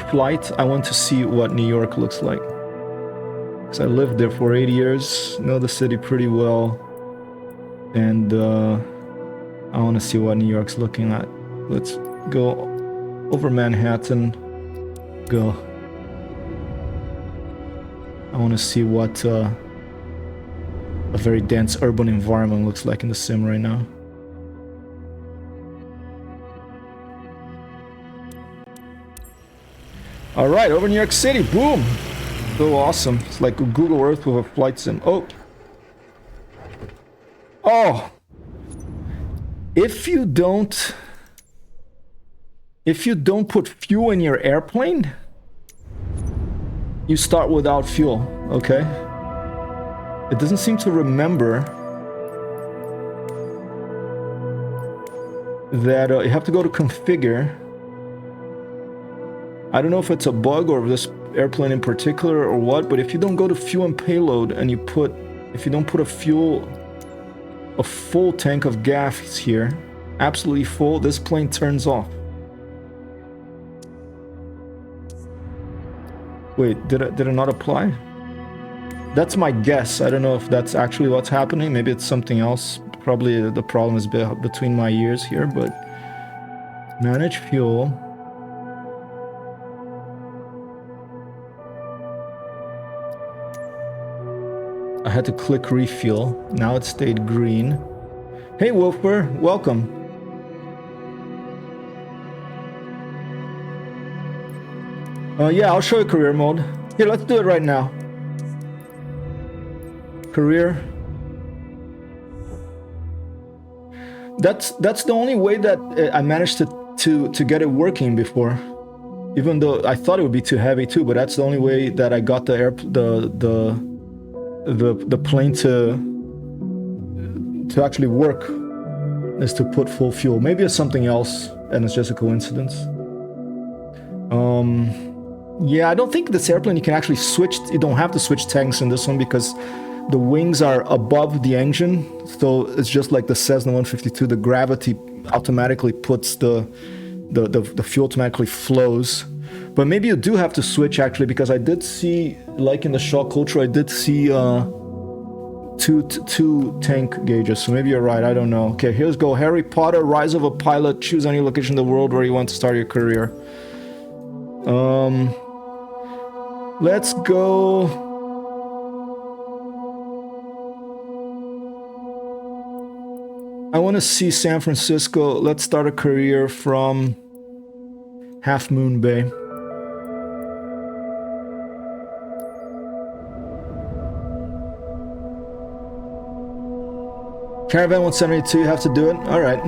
flight. I want to see what New York looks like. Because I lived there for 8 years, know the city pretty well, and I want to see what New York's looking at. Let's go over Manhattan. Go. I want to see what a very dense urban environment looks like in the sim right now. All right, over New York City. Boom. So awesome. It's like Google Earth with a flight sim. Oh. Oh. If you don't put fuel in your airplane, you start without fuel, okay? It doesn't seem to remember that you have to go to configure. I don't know if it's a bug or this airplane in particular or what, but if you don't go to fuel and payload and if you don't put a full tank of gas here, absolutely full, this plane turns off. Wait, did it not apply? That's my guess. I don't know if that's actually what's happening. Maybe it's something else. Probably the problem is between my ears here, but manage fuel. I had to click refuel. Now it stayed green. Hey Wolfer, welcome. Yeah, I'll show you career mode. Here, let's do it right now. Career. That's the only way that I managed to get it working before. Even though I thought it would be too heavy too, but that's the only way that I got the plane to actually work, is to put full fuel. Maybe it's something else and it's just a coincidence. Yeah, I don't think this airplane you can actually switch. You don't have to switch tanks in this one because the wings are above the engine, so it's just like the Cessna 152. The gravity automatically puts the fuel automatically flows. But maybe you do have to switch actually, because I did see, like in the Shaw Culture, I did see two tank gauges. So maybe you're right. I don't know. Okay, here's go. Harry Potter: Rise of a Pilot. Choose any location in the world where you want to start your career. Let's go. I want to see San Francisco. Let's start a career from Half Moon Bay. Caravan 172, you have to do it? All right.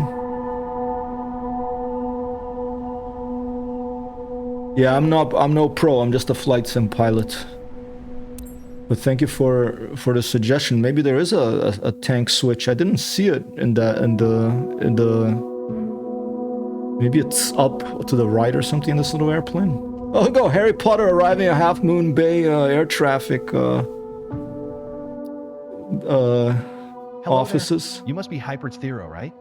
Yeah, I'm no pro. I'm just a flight sim pilot. But thank you for the suggestion. Maybe there is a tank switch. I didn't see it in the maybe it's up to the right or something in this little airplane. Oh, go Harry Potter arriving at Half Moon Bay air traffic offices. You must be HyperTextHero, right?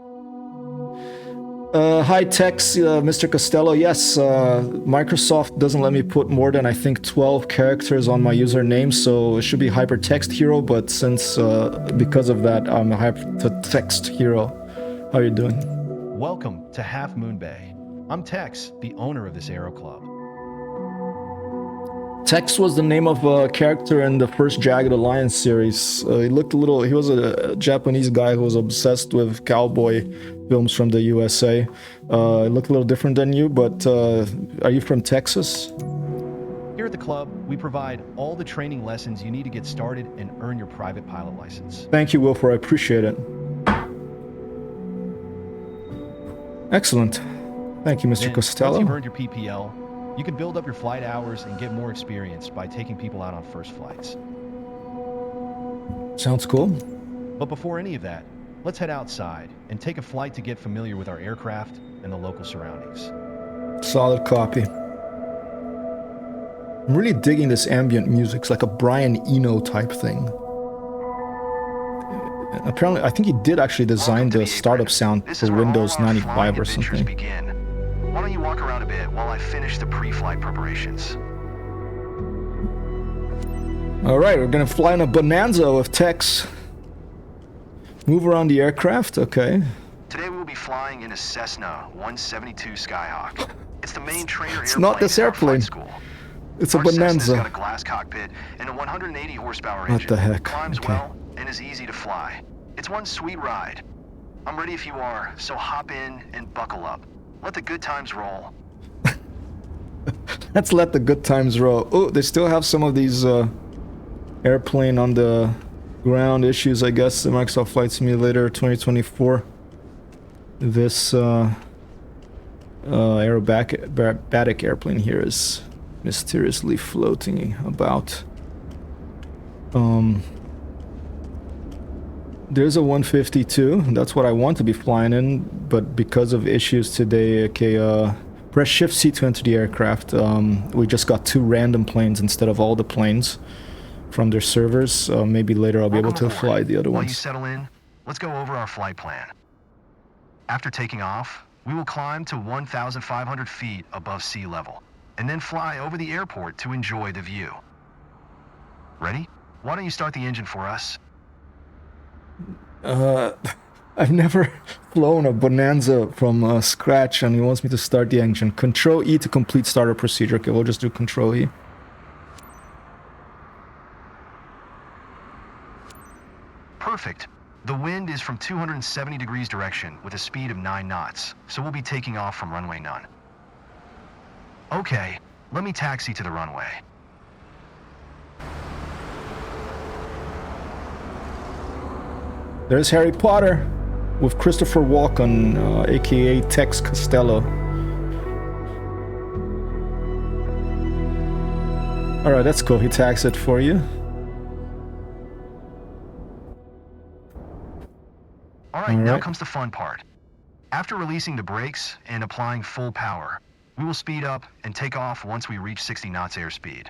Hi, Tex, Mr. Costello. Yes, Microsoft doesn't let me put more than, I think, 12 characters on my username, so it should be HyperTextHero, but since, because of that, I'm a HyperTextHero. How are you doing? Welcome to Half Moon Bay. I'm Tex, the owner of this aero club. Tex was the name of a character in the first Jagged Alliance series. He was a Japanese guy who was obsessed with cowboy films from the USA. He looked a little different than you, but are you from Texas? Here at the club, we provide all the training lessons you need to get started and earn your private pilot license. Thank you, Wilfer. I appreciate it. Excellent. Thank you, Mr. Costello. Once you've earned your PPL, you can build up your flight hours and get more experience by taking people out on first flights. Sounds cool. But before any of that, let's head outside and take a flight to get familiar with our aircraft and the local surroundings. Solid copy. I'm really digging this ambient music. It's like a Brian Eno type thing. Apparently, I think he did actually design the startup sound for Windows 95 or something. Why don't you walk around a bit while I finish the pre-flight preparations? All right, we're gonna fly in a Bonanza with Tex. Move around the aircraft, okay. Today we will be flying in a Cessna 172 Skyhawk. It's the main trainer It's not this airplane. School. It's a Our Bonanza. Cessna's got a glass cockpit and a 180 horsepower engine. What the heck? Climbs Okay. well and is easy to fly. It's one sweet ride. I'm ready if you are, so hop in and buckle up. Let the good times roll. Let's let the good times roll. Oh, they still have some of these airplane on the ground issues, I guess. The Microsoft Flight Simulator 2024. This aerobatic airplane here is mysteriously floating about. There's a 152. That's what I want to be flying in, but because of issues today, okay, press Shift+C to enter the aircraft. We just got 2 random planes instead of all the planes from their servers. Maybe later I'll be able to fly the other While you ones. settle in, let's go over our flight plan. After taking off, we will climb to 1,500 feet above sea level, and then fly over the airport to enjoy the view. Ready? Why don't you start the engine for us? I've never flown a Bonanza from scratch, and he wants me to start the engine. Control E to complete starter procedure. Okay, we'll just do Control E. Perfect. The wind is from 270 degrees direction with a speed of 9 knots, so we'll be taking off from runway none. Okay, let me taxi to the runway. There's Harry Potter with Christopher Walken, aka Tex Costello. Alright, that's cool. He tags it for you. Alright, now comes the fun part. After releasing the brakes and applying full power, we will speed up and take off once we reach 60 knots airspeed.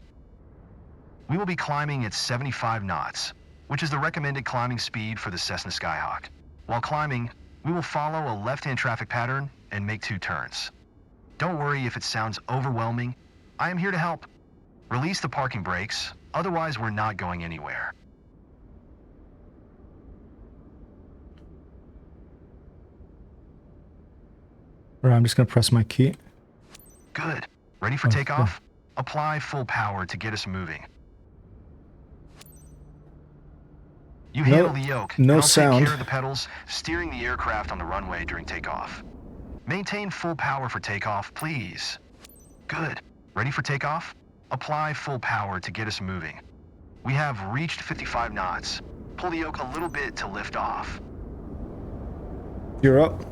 We will be climbing at 75 knots, which is the recommended climbing speed for the Cessna Skyhawk. While climbing, we will follow a left-hand traffic pattern and make 2 turns. Don't worry if it sounds overwhelming. I am here to help. Release the parking brakes, otherwise we're not going anywhere. Alright, I'm just gonna press my key. Good. Ready for takeoff? Apply full power to get us moving. You handle the yoke. No and I'll sound. take care of the pedals, steering the aircraft on the runway during takeoff. Maintain full power for takeoff, please. Good. Ready for takeoff? Apply full power to get us moving. We have reached 55 knots. Pull the yoke a little bit to lift off. You're up.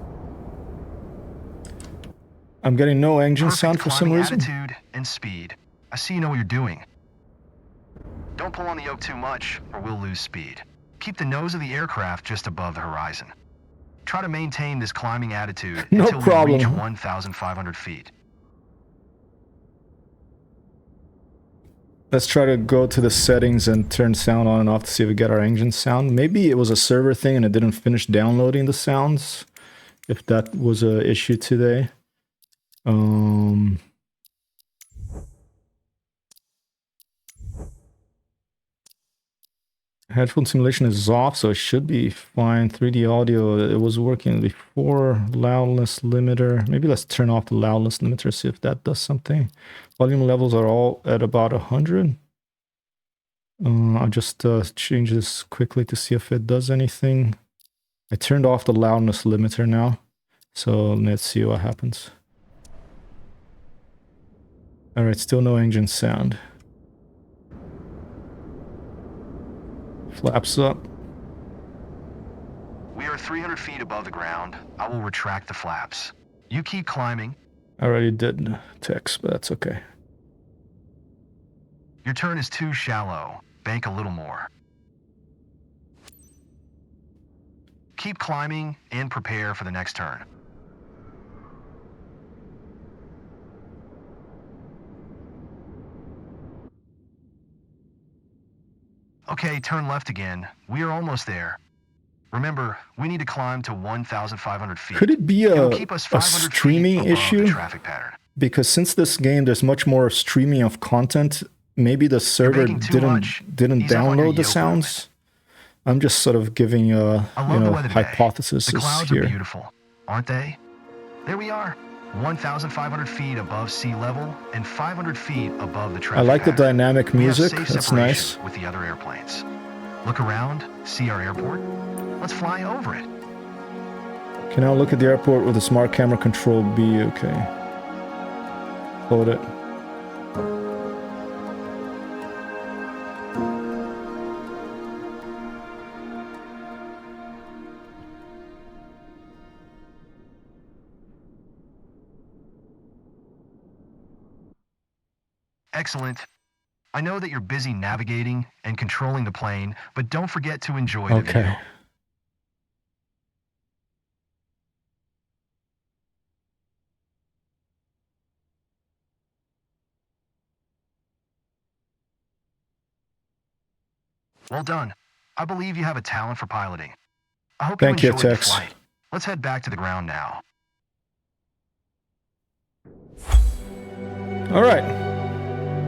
I'm getting no engine sound for some climbing reason. attitude and speed. I see you know what you're doing. Don't pull on the yoke too much, or we'll lose speed. Keep the nose of the aircraft just above the horizon. Try to maintain this climbing attitude No until problem. we reach 1,500 feet. Let's try to go to the settings and turn sound on and off to see if we get our engine sound. Maybe it was a server thing and it didn't finish downloading the sounds. If that was an issue today. Headphone simulation is off, so it should be fine. 3D audio, it was working before. Loudness limiter. Maybe let's turn off the loudness limiter, see if that does something. Volume levels are all at about 100. I'll just change this quickly to see if it does anything. I turned off the loudness limiter now, so let's see what happens. Alright, still no engine sound. Flaps up. We are 300 feet above the ground. I will retract the flaps. You keep climbing. I already did text, but that's okay. Your turn is too shallow. Bank a little more. Keep climbing and prepare for the next turn. Okay, turn left again. We are almost there. Remember, we need to climb to 1,500 feet. Could it be It'll keep us a 500 feet streaming above the issue? traffic pattern. Because since this game, there's much more streaming of content. Maybe the server making too much. didn't Ease up on your download the yoke sounds. I'm just sort of giving I love the weather today. hypothesis The clouds here. are beautiful, aren't they? There we are, 1,500 feet above sea level and 500 feet above the traffic I like the pattern. dynamic We have music. safe That's separation nice. with the other airplanes. Look around, see our airport. Let's fly over it. Can now look at the airport with the smart camera control B. Okay. Hold it. Excellent. I know that you're busy navigating and controlling the plane, but don't forget to enjoy the view. Okay. Well done. I believe you have a talent for piloting. I hope Thank you you, enjoyed the Tex. flight. Let's head back to the ground now. All right.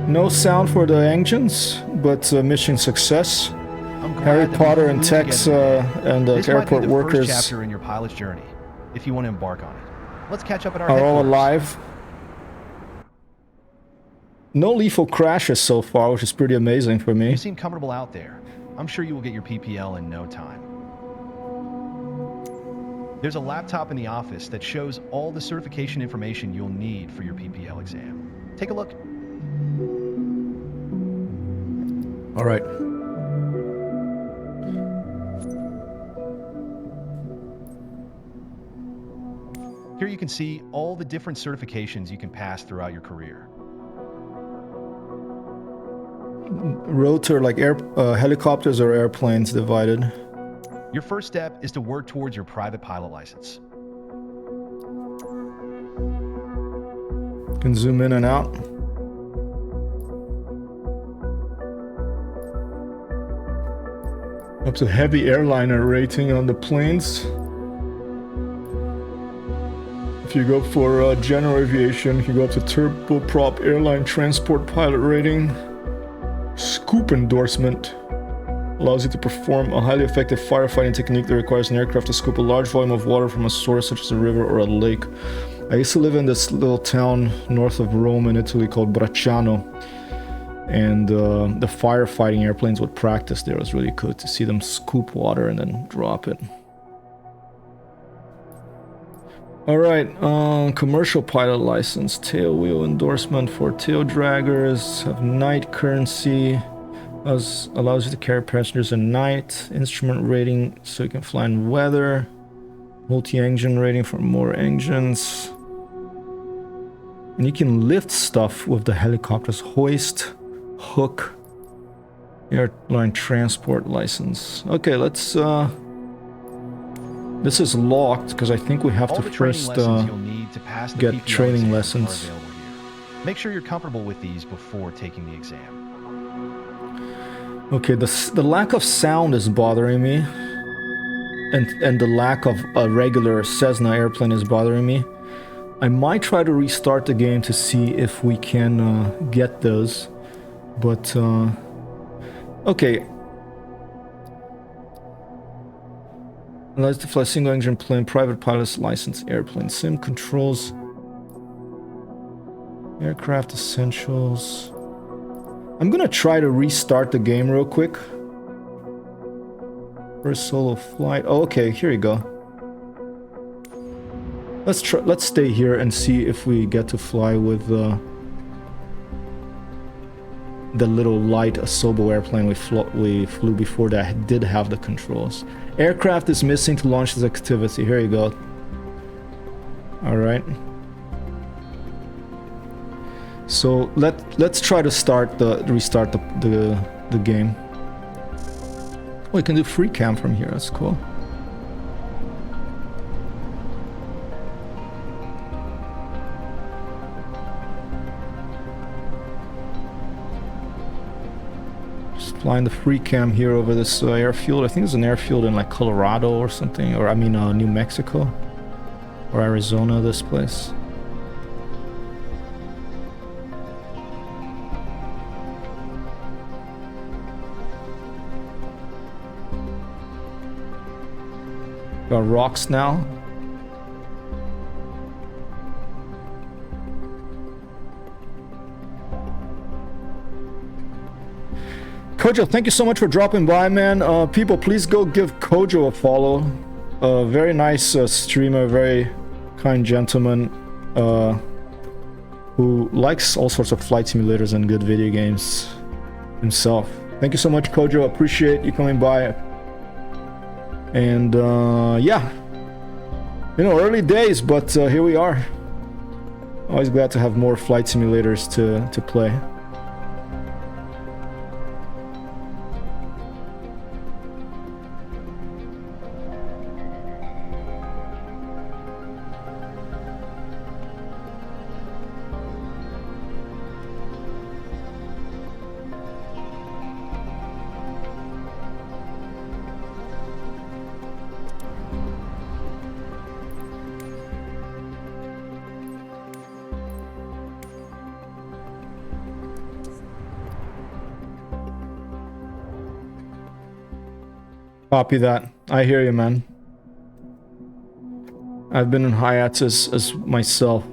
No sound for the engines, but mission success. I'm glad Harry that we Potter flew and Tex together. and the This might be airport the workers first chapter in your pilot's journey, if you want to embark on it. Let's catch up at our are all headquarters. alive. No lethal crashes so far, which is pretty amazing for me. You seem comfortable out there. I'm sure you will get your PPL in no time. There's a laptop in the office that shows all the certification information you'll need for your PPL exam. Take a look. All right. Here you can see all the different certifications you can pass throughout your career. Rotor, like helicopters or airplanes divided. Your first step is to work towards your private pilot license. Can zoom in and out. Up to heavy airliner rating on the planes. If you go for general aviation, you can go up to turboprop airline transport pilot rating. Scoop endorsement allows you to perform a highly effective firefighting technique that requires an aircraft to scoop a large volume of water from a source such as a river or a lake. I used to live in this little town north of Rome in Italy called Bracciano, and the firefighting airplanes would practice there. It was really cool to see them scoop water and then drop it. Alright, commercial pilot license, tail wheel endorsement for tail draggers, have night currency, allows you to carry passengers at night, instrument rating so you can fly in weather, multi-engine rating for more engines, and you can lift stuff with the helicopters, hoist, hook, airline transport license. Okay, let's this is locked because I think we have All to the training first lessons you'll need to pass the get PPL training exam lessons. are available here. Make sure you're comfortable with these before taking the exam. Okay, the lack of sound is bothering me, and the lack of a regular Cessna airplane is bothering me. I might try to restart the game to see if we can get those, but okay. Allows to fly single engine plane, private pilot's license airplane, sim controls, aircraft essentials. I'm gonna try to restart the game real quick. First solo flight. Oh, okay, here you go. Let's stay here and see if we get to fly with the little light Asobo airplane we flew before that did have the controls. Aircraft is missing to launch this activity. Here you go. All right. So let's try to restart the game. Oh, we can do free cam from here. That's cool. Just flying the free cam here over this airfield. I think there's an airfield in like Colorado or something, or I mean New Mexico or Arizona. This place. Got rocks now. Kojo, thank you so much for dropping by, man. People, please go give Kojo a follow. Very nice streamer, very kind gentleman who likes all sorts of flight simulators and good video games himself. Thank you so much, Kojo. Appreciate you coming by. And yeah, you know, early days, but here we are. Always glad to have more flight simulators to play. Copy that. I hear you, man. I've been in hiatus as myself.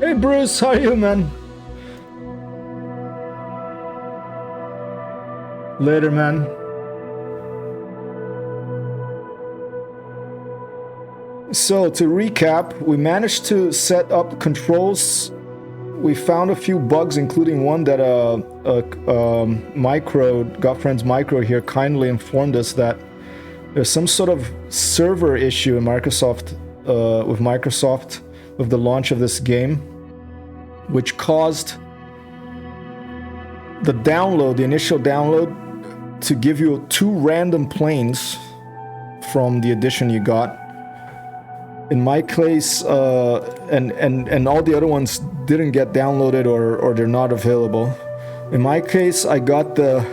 Hey Bruce, how are you, man? Later, man. So to recap, we managed to set up controls. We found a few bugs, including one that Godfriend's Micro here kindly informed us that there's some sort of server issue in Microsoft, with the launch of this game, which caused the initial download, to give you 2 random planes from the edition you got. In my case, and all the other ones didn't get downloaded or they're not available. In my case, I got the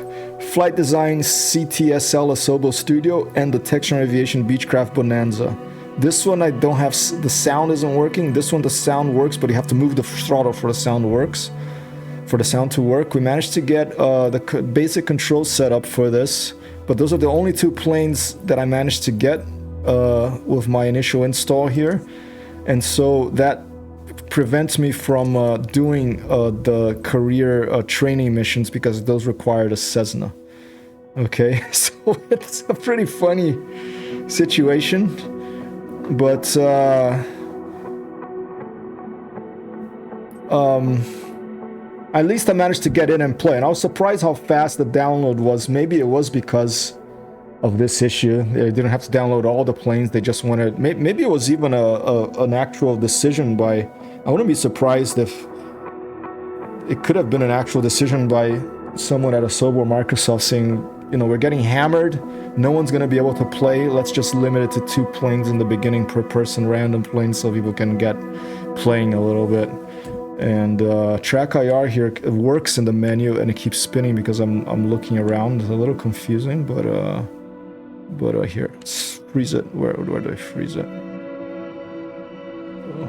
Flight Design CTSL Asobo Studio and the Texture and Aviation Beechcraft Bonanza. This one I don't have, the sound isn't working. This one the sound works, but you have to move the throttle for the sound to work. We managed to get the basic control set up for this, but those are the only 2 planes that I managed to get with my initial install here, and so that prevents me from doing the career training missions, because those required a Cessna. Okay, so it's a pretty funny situation, but at least I managed to get in and play, and I was surprised how fast the download was. Maybe it was because of this issue. They didn't have to download all the planes. They just wanted... Maybe it was even an actual decision by... I wouldn't be surprised if it could have been an actual decision by someone at Asobo or Microsoft saying, you know, we're getting hammered, no one's going to be able to play, let's just limit it to 2 planes in the beginning per person, random planes, so people can get playing a little bit. And track IR here, it works in the menu and it keeps spinning because I'm looking around. It's a little confusing, but here, let's freeze it. Where do I freeze it? Oh.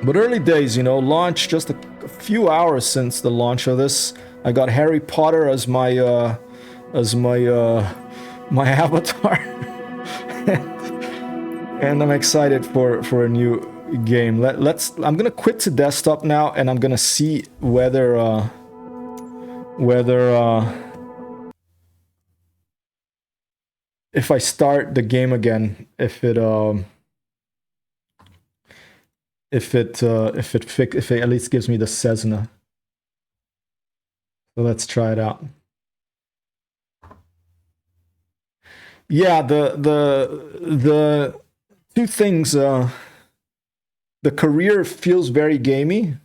But early days, you know, launch, just a few hours since the launch of this. I got Harry Potter as my my avatar, and I'm excited for a new game. I'm gonna quit to desktop now, and I'm gonna see whether if I start the game again, if it at least gives me the Cessna. So let's try it out. Yeah, the 2 things. The career feels very gamey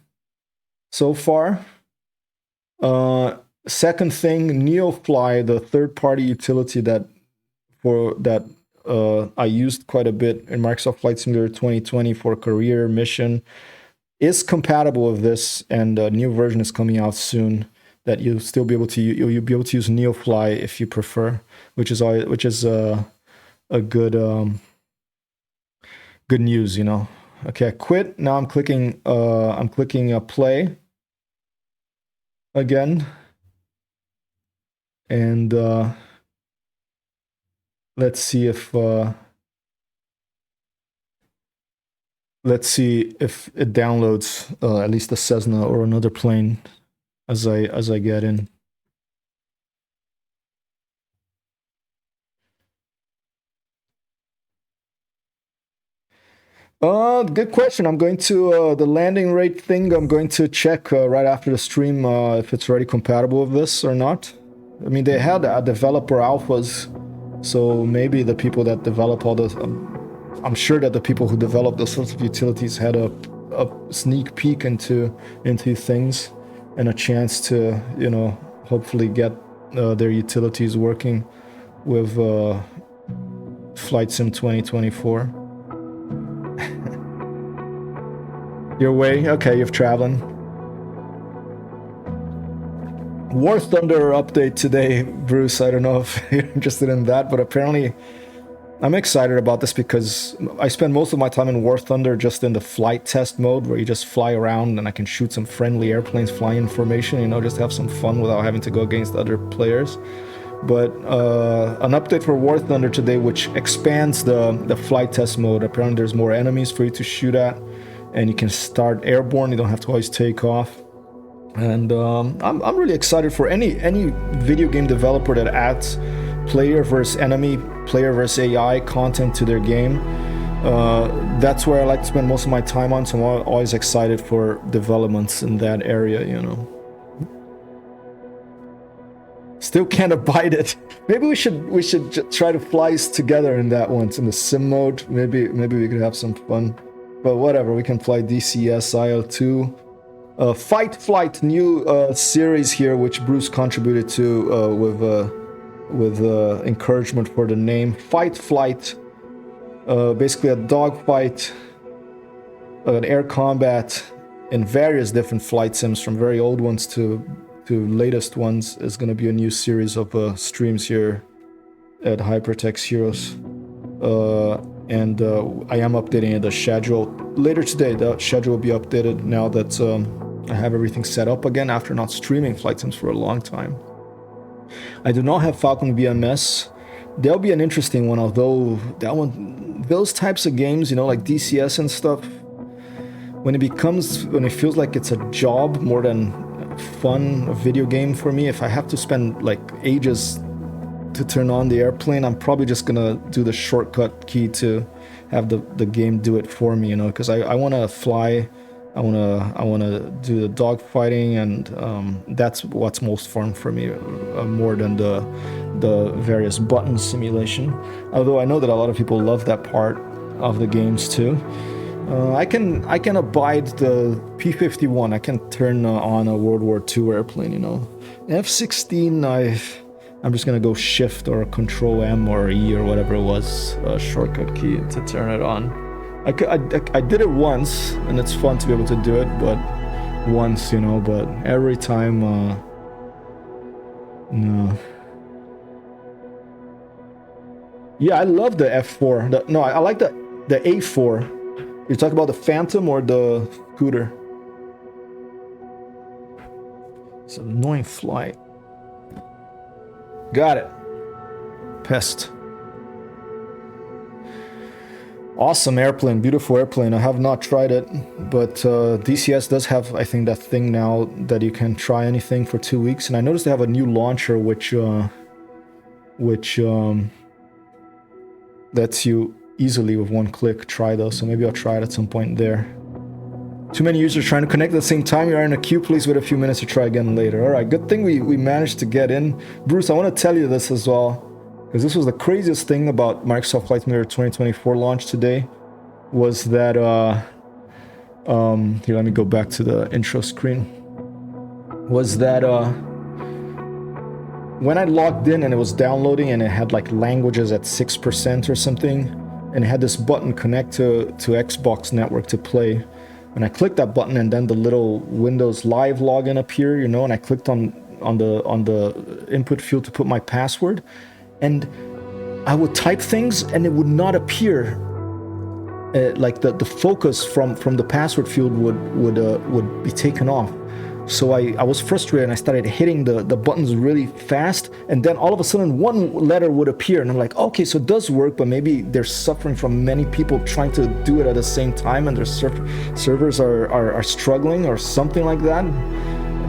so far. Second thing, NeoFly, the third-party utility that I used quite a bit in Microsoft Flight Simulator 2020 for career mission, is compatible with this, and a new version is coming out soon that you'll still be able to you'll be able to use NeoFly if you prefer, which is a good good news, you know. Okay, I quit. Now I'm clicking play again, and let's see if it downloads at least a Cessna or another plane as I get in. Good question. I'm going to the landing rate thing. I'm going to check right after the stream if it's already compatible with this or not. I mean, they had developer alphas, so maybe the people that develop all those, I'm sure that the people who develop those sorts of utilities had a sneak peek into things and a chance to, you know, hopefully get their utilities working with Flight Sim 2024. Your way? Okay, you're traveling. War Thunder update today, Bruce. I don't know if you're interested in that, but apparently I'm excited about this because I spend most of my time in War Thunder just in the flight test mode where you just fly around and I can shoot some friendly airplanes flying in formation, you know, just have some fun without having to go against other players. But an update for War Thunder today which expands the flight test mode. Apparently there's more enemies for you to shoot at and you can start airborne, you don't have to always take off. And I'm really excited for any video game developer that adds player versus enemy, player versus AI content to their game. That's where I like to spend most of my time on, so I'm always excited for developments in that area, you know. Still can't abide it. Maybe we should try to fly together in that once in the sim mode. Maybe we could have some fun. But whatever, we can fly DCS IL2. Flight, new series here, which Bruce contributed to with encouragement for the name. Flight, basically a dogfight, an air combat in various different flight sims, from very old ones to latest ones, is going to be a new series of streams here at HyperTextHeroes. And I am updating the schedule later today. The schedule will be updated now that I have everything set up again after not streaming flight sims for a long time. I do not have Falcon VMS. That'll be an interesting one, although those types of games, you know, like DCS and stuff, when it feels like it's a job more than fun, a video game for me, if I have to spend like ages to turn on the airplane, I'm probably just gonna do the shortcut key to have the game do it for me, you know, because I want to fly. I wanna do the dog fighting, and that's what's most fun for me, more than the various button simulation. Although I know that a lot of people love that part of the games too. I can abide the P-51. I can turn on a World War II airplane, you know. F-16, I'm just gonna go Shift or Control M or E or whatever it was, shortcut key to turn it on. I did it once, and it's fun to be able to do it, but once, you know, but every time, no. Yeah, I love the F4. No, I like the A4. You're talking about the Phantom or the Scooter? It's an annoying flight. Got it. Pest. Awesome airplane, beautiful airplane. I have not tried it, but DCS does have, I think, that thing now that you can try anything for 2 weeks. And I noticed they have a new launcher which lets you easily with one click try those. So maybe I'll try it at some point there. Too many users trying to connect at the same time. You are in a queue. Please wait a few minutes to try again later. All right, good thing we managed to get in. Bruce, I want to tell you this as well, because this was the craziest thing about Microsoft Flight Simulator 2024 launch today, was that, here, let me go back to the intro screen, was that when I logged in and it was downloading and it had like languages at 6% or something, and it had this button, connect to Xbox network to play, and I clicked that button and then the little Windows Live login appeared, you know, and I clicked on the input field to put my password, and I would type things and it would not appear. Like the focus from the password field would be taken off. So I was frustrated and I started hitting the buttons really fast, and then all of a sudden one letter would appear, and I'm like, okay, so it does work, but maybe they're suffering from many people trying to do it at the same time and their servers are struggling or something like that.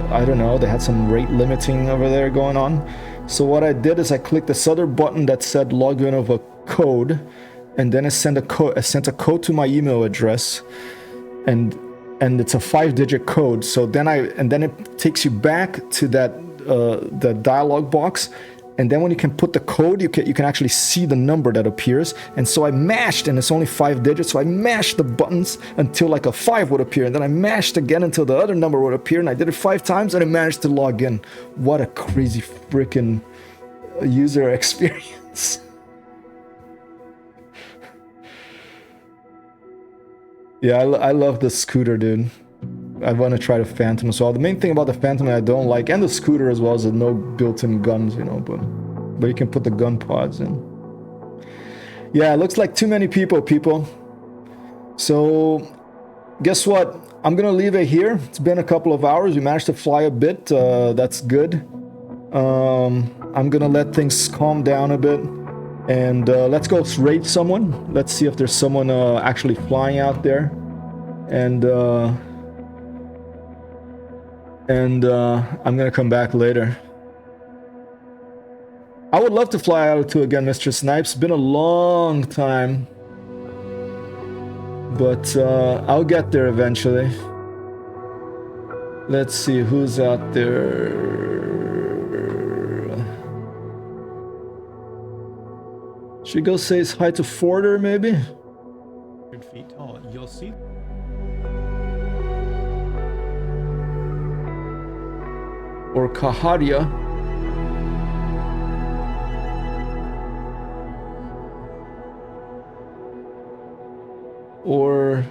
I don't know, they had some rate limiting over there going on. So what I did is I clicked this other button that said login of a code, and then I sent a code to my email address, and it's a 5-digit code. So then it takes you back to the dialog box, and then when you can put the code, you can actually see the number that appears. And so I mashed, and it's only 5 digits, so I mashed the buttons until like a 5 would appear, and then I mashed again until the other number would appear, and I did it 5 times, and I managed to log in. What a crazy freaking user experience. Yeah, I love the scooter, dude. I want to try the Phantom as well. The main thing about the Phantom I don't like, and the scooter as well, is the no built-in guns, you know, but you can put the gun pods in. Yeah, it looks like too many people. So, guess what? I'm gonna leave it here. It's been a couple of hours. We managed to fly a bit. That's good. I'm gonna let things calm down a bit. And let's go raid someone. Let's see if there's someone actually flying out there. And I'm gonna come back later. I would love to fly out to again, Mr. Snipes. Been a long time. But I'll get there eventually. Let's see who's out there. Should we go say hi to Forder, maybe? 100 feet tall. You'll see. Or Kaharia. Or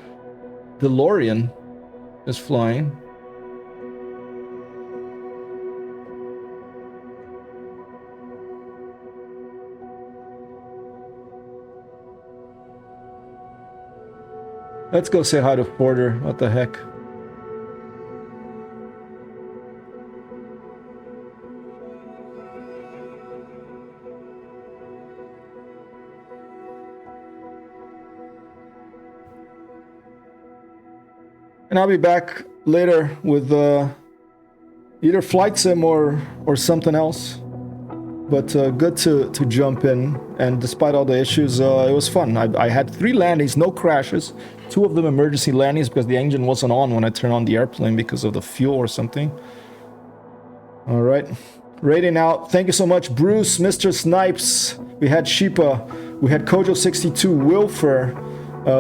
DeLorean is flying. Let's go say hi to Porter. What the heck? And I'll be back later with either Flight Sim or something else. But good to jump in. And despite all the issues, it was fun. I had 3 landings, no crashes. 2 of them emergency landings because the engine wasn't on when I turned on the airplane because of the fuel or something. All right. Rating out. Thank you so much, Bruce, Mr. Snipes. We had Sheepa. We had Kojo62, Wilfer.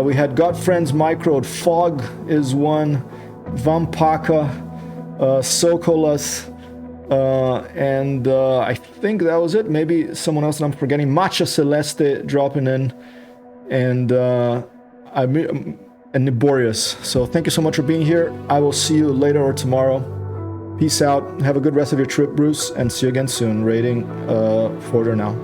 We had Godfriends Microde. Fog is one. Vampaka. Sokolas. And I think that was it. Maybe someone else that I'm forgetting. Matcha Celeste dropping in. And Niborius. So thank you so much for being here. I will see you later or tomorrow. Peace out. Have a good rest of your trip, Bruce. And see you again soon. Rating Forder now.